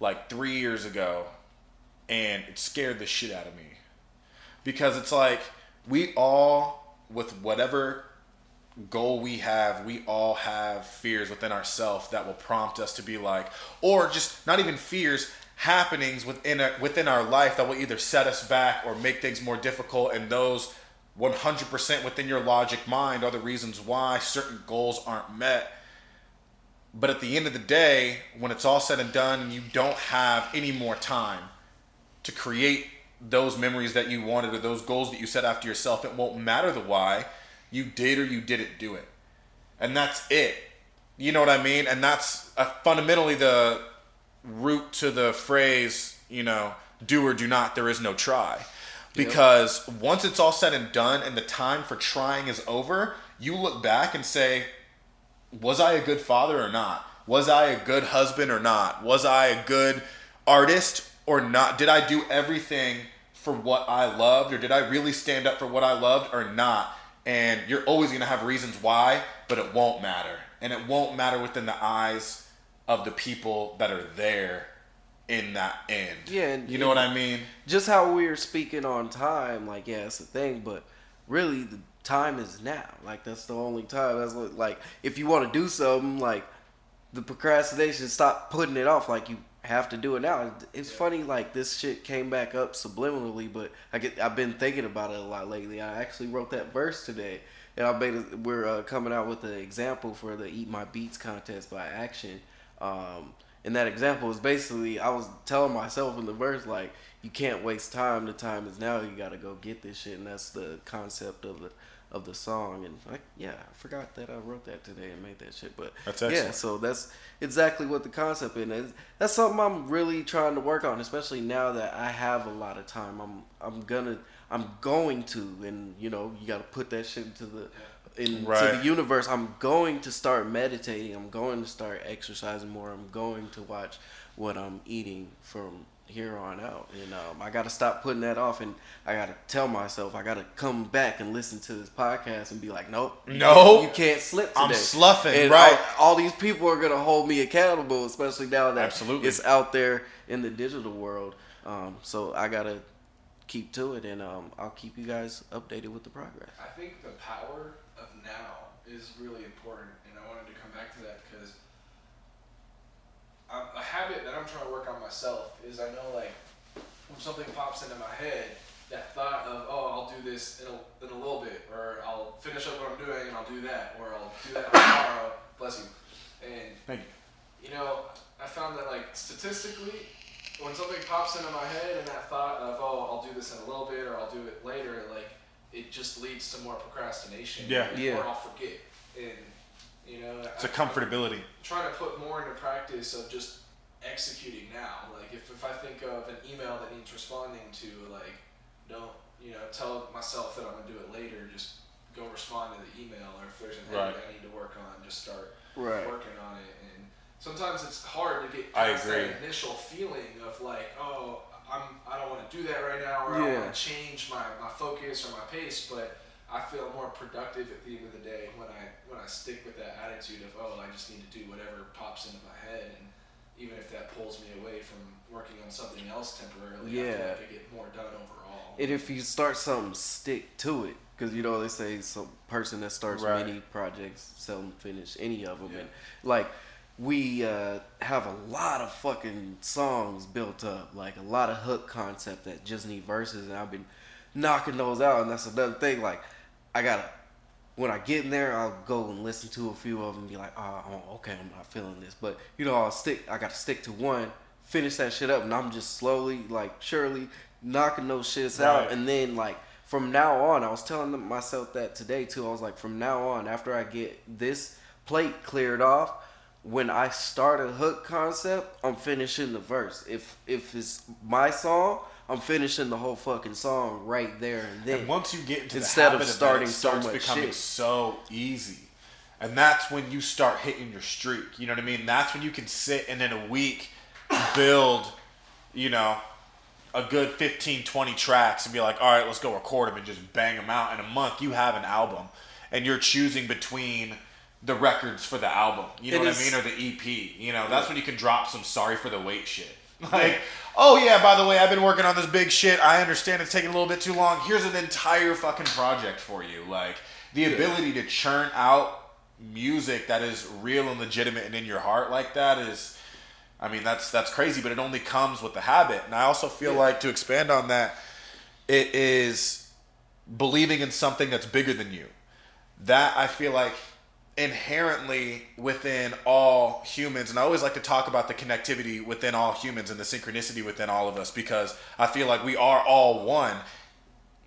like 3 years ago, and it scared the shit out of me. Because it's like, we all, with whatever goal we all have fears within ourselves that will prompt us to be like, or just not even fears, happenings within our life that will either set us back or make things more difficult, and those 100% within your logic mind are the reasons why certain goals aren't met. But at the end of the day, when it's all said and done and you don't have any more time to create those memories that you wanted or those goals that you set after yourself, it won't matter the why. You did or you didn't do it. And that's it. You know what I mean? And that's fundamentally the root to the phrase, do or do not, there is no try. Because once it's all said and done and the time for trying is over, you look back and say, was I a good father or not? Was I a good husband or not? Was I a good artist or not? Did I do everything for what I loved, or did I really stand up for what I loved or not? And you're always going to have reasons why, but it won't matter. And it won't matter within the eyes of the people that are there in that end. Yeah. And you know what I mean? Just how we were speaking on time, like, yeah, it's a thing, but really the time is now. Like, that's the only time. That's what, like, if you want to do something, like, the procrastination, stop putting it off. Like, you have to do it now. It's funny, like, this shit came back up subliminally, but I've been thinking about it a lot lately. I actually wrote that verse today, and we're coming out with an example for the Eat My Beats contest by Action. And that example is basically, I was telling myself in the verse, like, you can't waste time. The time is now. You got to go get this shit, and that's the concept of the song. And I forgot that I wrote that today and made that shit. But that's excellent. Yeah, so that's exactly what the concept is. That's something I'm really trying to work on, especially now that I have a lot of time. I'm going to, and you got to put that shit into the universe. I'm going to start meditating. I'm going to start exercising more. I'm going to watch what I'm eating from here on out, and I got to stop putting that off, and I got to tell myself I got to come back and listen to this podcast and be like, nope, you can't slip today. I'm sloughing, and right? All these people are gonna hold me accountable, especially now that Absolutely. It's out there in the digital world. So I gotta keep to it, and I'll keep you guys updated with the progress. I think the power of now is really important, and I wanted to come back to that because a habit that I'm trying to work on myself is, I know, like, when something pops into my head, that thought of, I'll do this in a little bit, or I'll finish up what I'm doing and I'll do that, or I'll do that tomorrow, bless you. And thank you. I found that, like, statistically, when something pops into my head and that thought of, I'll do this in a little bit or I'll do it later, like, it just leads to more procrastination. Or I'll forget. And it's a comfortability. Trying to put more into practice of just executing now. Like, if I think of an email that needs responding to, like, don't tell myself that I'm gonna do it later. Just go respond to the email, or if there's an edit I need to work on, just start working on it. And sometimes it's hard to get past that initial feeling of like, I don't want to do that right now, or I want to change my focus or my pace, but I feel more productive at the end of the day when I stick with that attitude of, I just need to do whatever pops into my head. And even if that pulls me away from working on something else temporarily, Yeah. I feel like I get more done overall. And if you start something, stick to it. Because, you know, they say some person that starts Right. many projects seldom finish any of them. Yeah. And, like, we have a lot of fucking songs built up. Like, a lot of hook concept that just need verses. And I've been knocking those out. And that's another thing. Like, when I get in there, I'll go and listen to a few of them and be like, oh, okay, I'm not feeling this. But, you know, I got to stick to one, finish that shit up, and I'm just slowly, like, surely knocking those shits out. Right. And then, like, from now on, I was telling myself that today, too. I was like, from now on, after I get this plate cleared off, when I start a hook concept, I'm finishing the verse. If it's my song, I'm finishing the whole fucking song right there and then. And once you get into Instead the of habit starting of that, it so starts much becoming shit. so easy. And that's when you start hitting your streak. You know what I mean? That's when you can sit and in a week build, you know, a good 15, 20 tracks and be like, all right, let's go record them and just bang them out. In a month, you have an album. And you're choosing between the records for the album. You know what I mean? Or the EP. You know, that's when you can drop some sorry for the wait shit. Like, oh yeah, by the way, I've been working on this big shit. I understand it's taking a little bit too long. Here's an entire fucking project for you. Like, the ability to churn out music that is real and legitimate and in your heart like that is, I mean, that's crazy, but it only comes with the habit. And I also feel like, to expand on that, it is believing in something that's bigger than you. That, I feel like, inherently within all humans, and I always like to talk about the connectivity within all humans and the synchronicity within all of us, because I feel like we are all one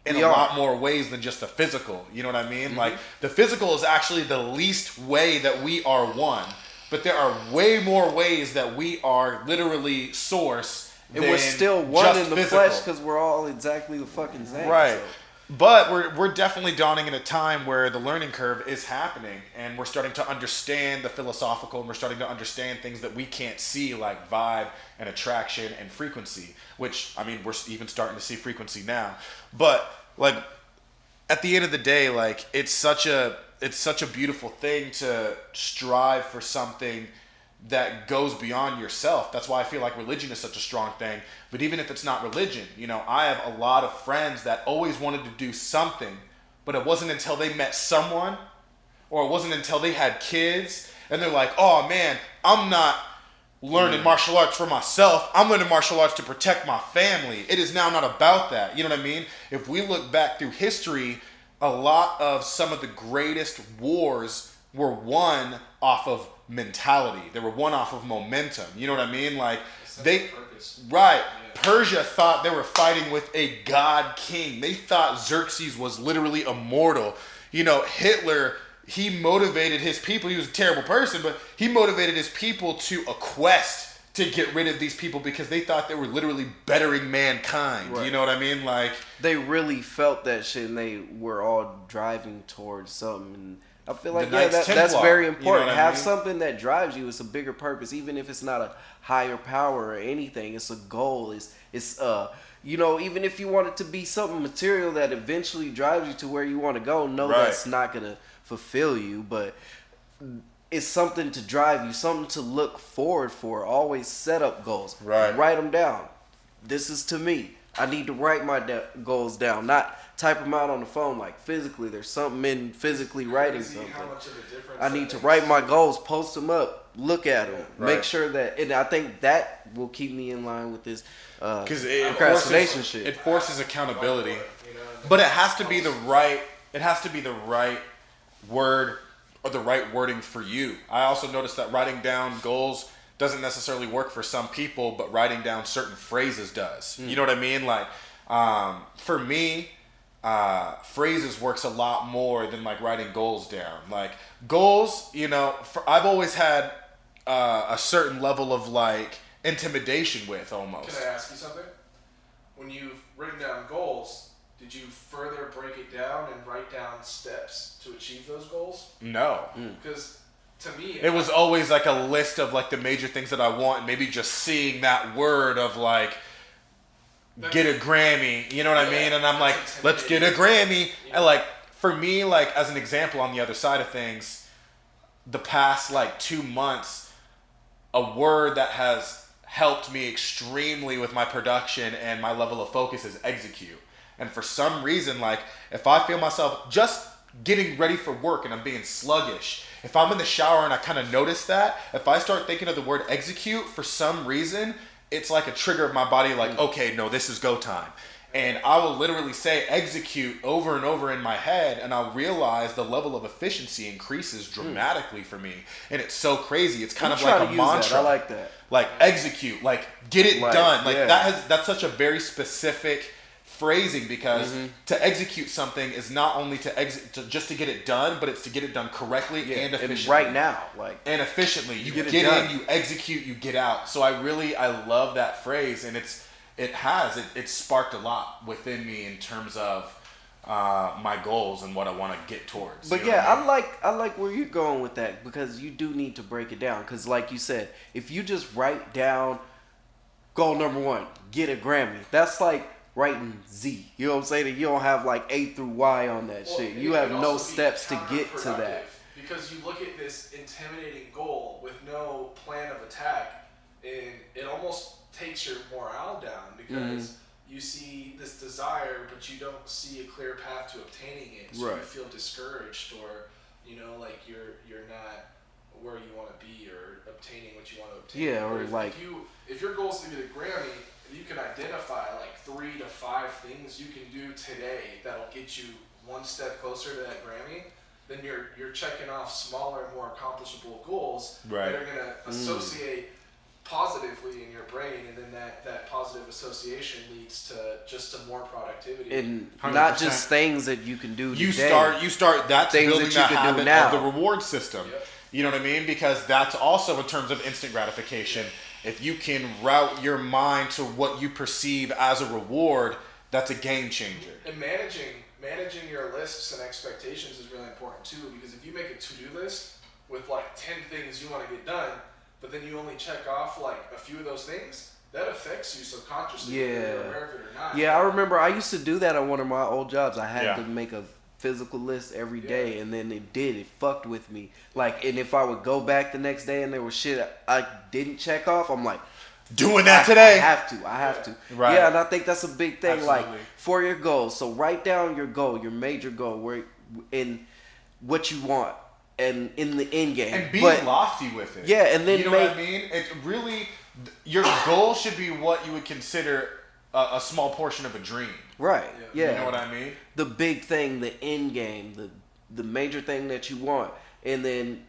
in a lot more ways than just the physical. You know what I mean? Mm-hmm. Like, the physical is actually the least way that we are one, but there are way more ways that we are literally source. And we're still one in the flesh because we're all exactly the fucking same. Right. So. But we're definitely dawning in a time where the learning curve is happening, and we're starting to understand the philosophical, and we're starting to understand things that we can't see, like vibe and attraction and frequency, which, I mean, we're even starting to see frequency now. But, like, at the end of the day, like, it's such a beautiful thing to strive for something that goes beyond yourself. That's why I feel like religion is such a strong thing. But even if it's not religion, you know, I have a lot of friends that always wanted to do something, but it wasn't until they met someone, or it wasn't until they had kids, and they're like, oh man, I'm not learning martial arts for myself. I'm learning martial arts to protect my family. It is now not about that. You know what I mean? If we look back through history, a lot of some of the greatest wars were won off of mentality. They were won off of momentum. You know what I mean? Like, right. Persia thought they were fighting with a god king. They thought Xerxes was literally immortal. You know, Hitler, he motivated his people. He was a terrible person, but he motivated his people to a quest to get rid of these people because they thought they were literally bettering mankind. Right. You know what I mean? Like, they really felt that shit, and they were all driving towards something. And I feel like that's very important. You know Have something that drives you. It's a bigger purpose, even if it's not a higher power or anything. It's a goal. It's you know, even if you want it to be something material that eventually drives you to where you want to go, that's not gonna fulfill you, but it's something to drive you, something to look forward for. Always set up goals. Right. Write them down. This is to me. I need to write my goals down, not type them out on the phone. Like, physically, there's something in physically writing something. I need to write my goals, post them up, look at them, make sure that, and I think that will keep me in line with this procrastination shit. It forces accountability, but it has to be the right. It has to be the right word or the right wording for you. I also noticed that writing down goals doesn't necessarily work for some people, but writing down certain phrases does. You know what I mean? Like, for me, phrases works a lot more than like writing goals down. Like, goals, you know, I've always had a certain level of like intimidation with almost. Can I ask you something? When you've written down goals, did you further break it down and write down steps to achieve those goals? No. Because to me, it was always like a list of like the major things that I want, and maybe just seeing that word of like, get a Grammy, you know what I mean? And I'm like, let's get a Grammy. And like, for me, like, as an example on the other side of things, the past like 2 months, a word that has helped me extremely with my production and my level of focus is execute. And for some reason, like, if I feel myself just getting ready for work and I'm being sluggish, if I'm in the shower and I kind of notice that, if I start thinking of the word execute, for some reason, it's like a trigger of my body, like, okay, no, this is go time. And I will literally say execute over and over in my head, and I'll realize the level of efficiency increases dramatically for me. And it's so crazy. It's kind of like a mantra. I like that. Like, execute, like, get it done. Like, yeah. that's such a very specific phrasing, because to execute something is not only just to get it done, but it's to get it done correctly and efficiently. And right now, like, and efficiently. You get in, you execute, you get out. So I love that phrase, and it's sparked a lot within me in terms of my goals and what I want to get towards. But yeah, I like where you're going with that, because you do need to break it down. Because like you said, if you just write down goal number 1, get a Grammy, that's like writing Z. You know what I'm saying? You don't have like A through Y on that shit. You have no steps to get to that. Because you look at this intimidating goal with no plan of attack, and it almost takes your morale down, because you see this desire, but you don't see a clear path to obtaining it. So you feel discouraged, or like you're not where you want to be, or obtaining what you want to obtain. Yeah, or like if your goal is to get a Grammy, you can identify like 3 to 5 things you can do today that'll get you one step closer to that Grammy. Then you're checking off smaller, more accomplishable goals that are gonna associate positively in your brain, and then that positive association leads to just more productivity. And 100%. Not just things that you can do today. You start that's things building that you that can do habit now. of the reward system. Yep. You know what I mean? Because that's also in terms of instant gratification. If you can route your mind to what you perceive as a reward, that's a game changer. And managing your lists and expectations is really important too, because if you make a to-do list with like 10 things you want to get done, but then you only check off like a few of those things, that affects you subconsciously, whether you're aware of it or not. Yeah, I remember I used to do that on one of my old jobs. I had to make a physical list every day, and then it fucked with me. Like, and if I would go back the next day and there was shit I didn't check off, I'm like, doing that today. I have to. Right. Yeah, and I think that's a big thing. Absolutely. Like, for your goals. So write down your goal, your major goal, where in what you want, and in the end game, and being lofty with it. Yeah, and then you know what I mean. It really, your goal should be what you would consider a small portion of a dream. Right. Yeah. You know what I mean? The big thing, the end game, the major thing that you want, and then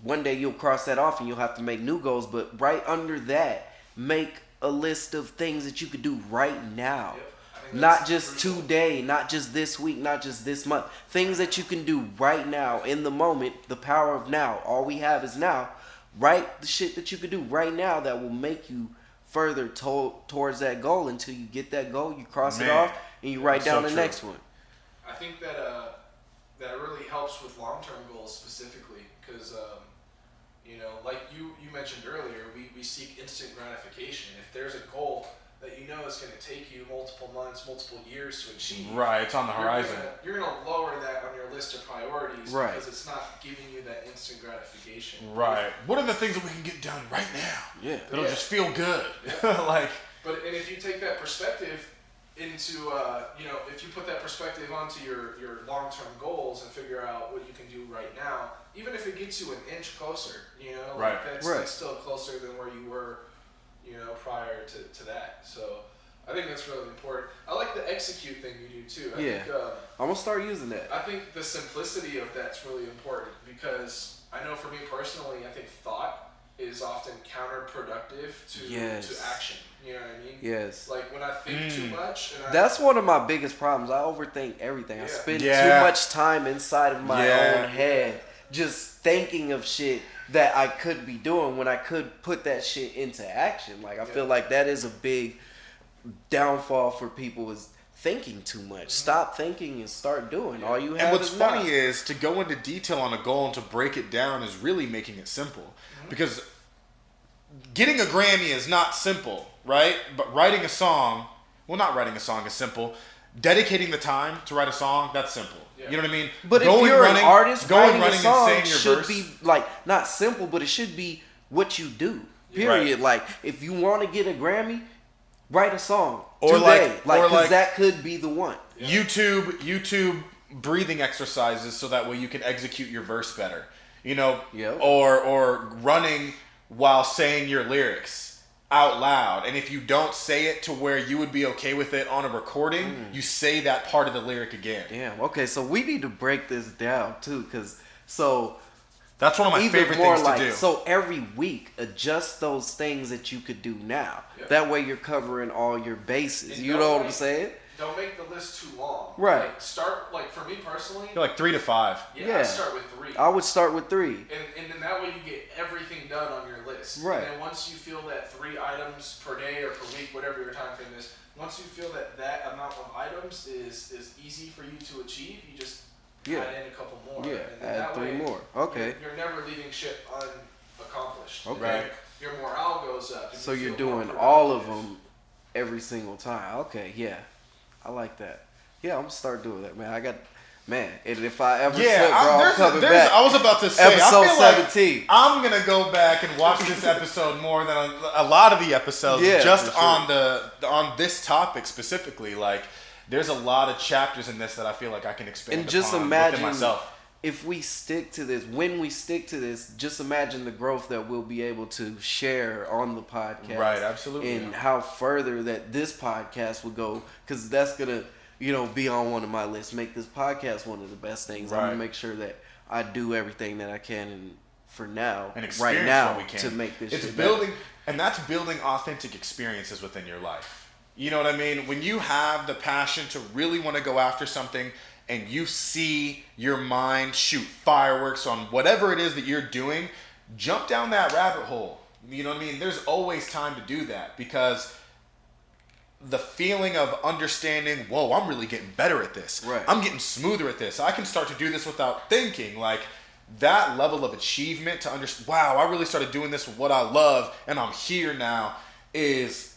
one day you'll cross that off and you'll have to make new goals. But right under that, make a list of things that you could do right now. Yep. Not just today, not just this week, not just this month. Things that you can do right now, in the moment, the power of now. All we have is now. Write the shit that you could do right now that will make you further towards that goal until you get that goal. You cross it off and you write down the next one. I think that really helps with long-term goals specifically, because like you mentioned earlier, we seek instant gratification. If there's a goal that you know is going to take you multiple months, multiple years to achieve, right? It's on the horizon. You're going to lower that on your list of priorities, right? Because it's not giving you that instant gratification, right? What are the things that we can get done right now? Yeah, it'll just feel good, like. But if you take that perspective into if you put that perspective onto your long-term goals and figure out what you can do right now, even if it gets you an inch closer, right. That's still closer than where you were, prior to that. So I think that's really important. I like the execute thing you do too. I think, I'm gonna start using that. I think the simplicity of that's really important, because I know for me personally, I think thought is often counterproductive to action. You know what I mean? Yes. Like when I think too much. That's one of my biggest problems. I overthink everything. I spend too much time inside of my own head just thinking of shit that I could be doing when I could put that shit into action. Like, I feel like that is a big downfall for people, is thinking too much. Stop thinking and start doing. All you have and what's is funny is to go into detail on a goal and to break it down is really making it simple. Because getting a Grammy is not simple, right? But writing a song, not writing a song is simple. Dedicating the time to write a song, that's simple. You know what I mean? But if you're an artist, writing a song should be like not simple, but it should be what you do. Yeah. Period. Like, if you want to get a Grammy, write a song Or today. like- or 'cause like- that could be the one. YouTube breathing exercises so that way you can execute your verse better. You know, Yep. or running while saying your lyrics out loud. And if you don't say it to where you would be okay with it on a recording, you say that part of the lyric again. Damn. Okay, so we need to break this down too, because That's one of my even favorite more things like, to do. so every week adjust those things that you could do now. Yep. That way you're covering all your bases. And You don't know what I'm make- saying? Don't make the list too long. Right. Like, start, like, for me personally, You're like 3 to 5. I start with 3. I would start with 3. And then that way you get everything done on your list. Right. And then once you feel that 3 items per day or per week, whatever your time frame is, once you feel that amount of items is easy for you to achieve, you just Yeah. add in a couple more. Yeah, And then add that 3 way more. Okay. You're never leaving shit unaccomplished. Okay. Right. Your morale goes up. and So you you're feel more doing all of productive. them every single time. Okay, yeah. I like that. Yeah, I'm gonna start doing that, man. And if I ever slip, bro, I'm coming back. I was about to say, Episode I feel like 17. I'm gonna go back and watch this episode more than a lot of the episodes, Yeah, just for sure. on this topic specifically. Like, there's a lot of chapters in this that I feel like I can expand And just upon imagine within myself. if we stick to this, when we stick to this, just imagine the growth that we'll be able to share on the podcast. Right, absolutely. And how further that this podcast will go, because that's going to, be on one of my lists. Make this podcast one of the best things. I'm Right. going to make sure that I do everything that I can and for now, And right experience now, what we can to make this it's shit building, and that's building authentic experiences within your life. You know what I mean? When you have the passion to really want to go after something and you see your mind shoot fireworks on whatever it is that you're doing, jump down that rabbit hole. You know what I mean? There's always time to do that, because the feeling of understanding, whoa, I'm really getting better at this. Right. I'm getting smoother at this. I can start to do this without thinking. Like, that level of achievement to understand, wow, I really started doing this with what I love and I'm here now, is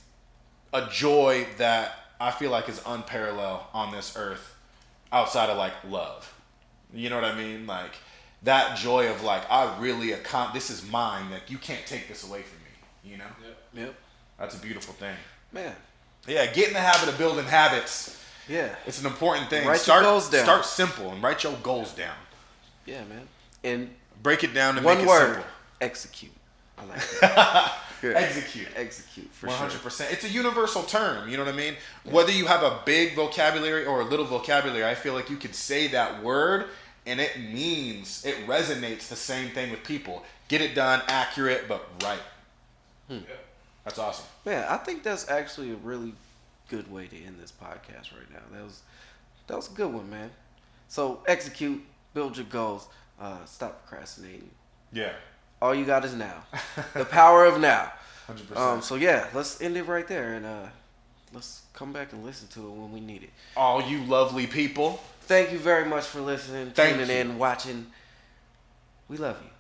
a joy that I feel like is unparalleled on this earth outside of like love. You know what I mean? Like, that joy of like, I really this is mine. Like, you can't take this away from me, you know? Yep. That's a beautiful thing. Man. Yeah, get in the habit of building habits. Yeah. It's an important thing. Write your goals down. Start simple and write your goals down. Yeah, man. And Break it down and one make it word, simple. execute. I like that. Good. Execute, for 100%. sure. It's a universal term, you know what I mean? Yeah. Whether you have a big vocabulary or a little vocabulary, I feel like you could say that word and it resonates the same thing with people. Get it done, accurate, but right. That's awesome. Man, I think that's actually a really good way to end this podcast right now. That was a good one, man. So execute, build your goals, stop procrastinating. Yeah. All you got is now. The power of now. 100%. So yeah, let's end it right there, and let's come back and listen to it when we need it. All you lovely people. Thank you very much for listening, Thank tuning you. in, watching. We love you.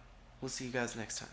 We'll see you guys next time.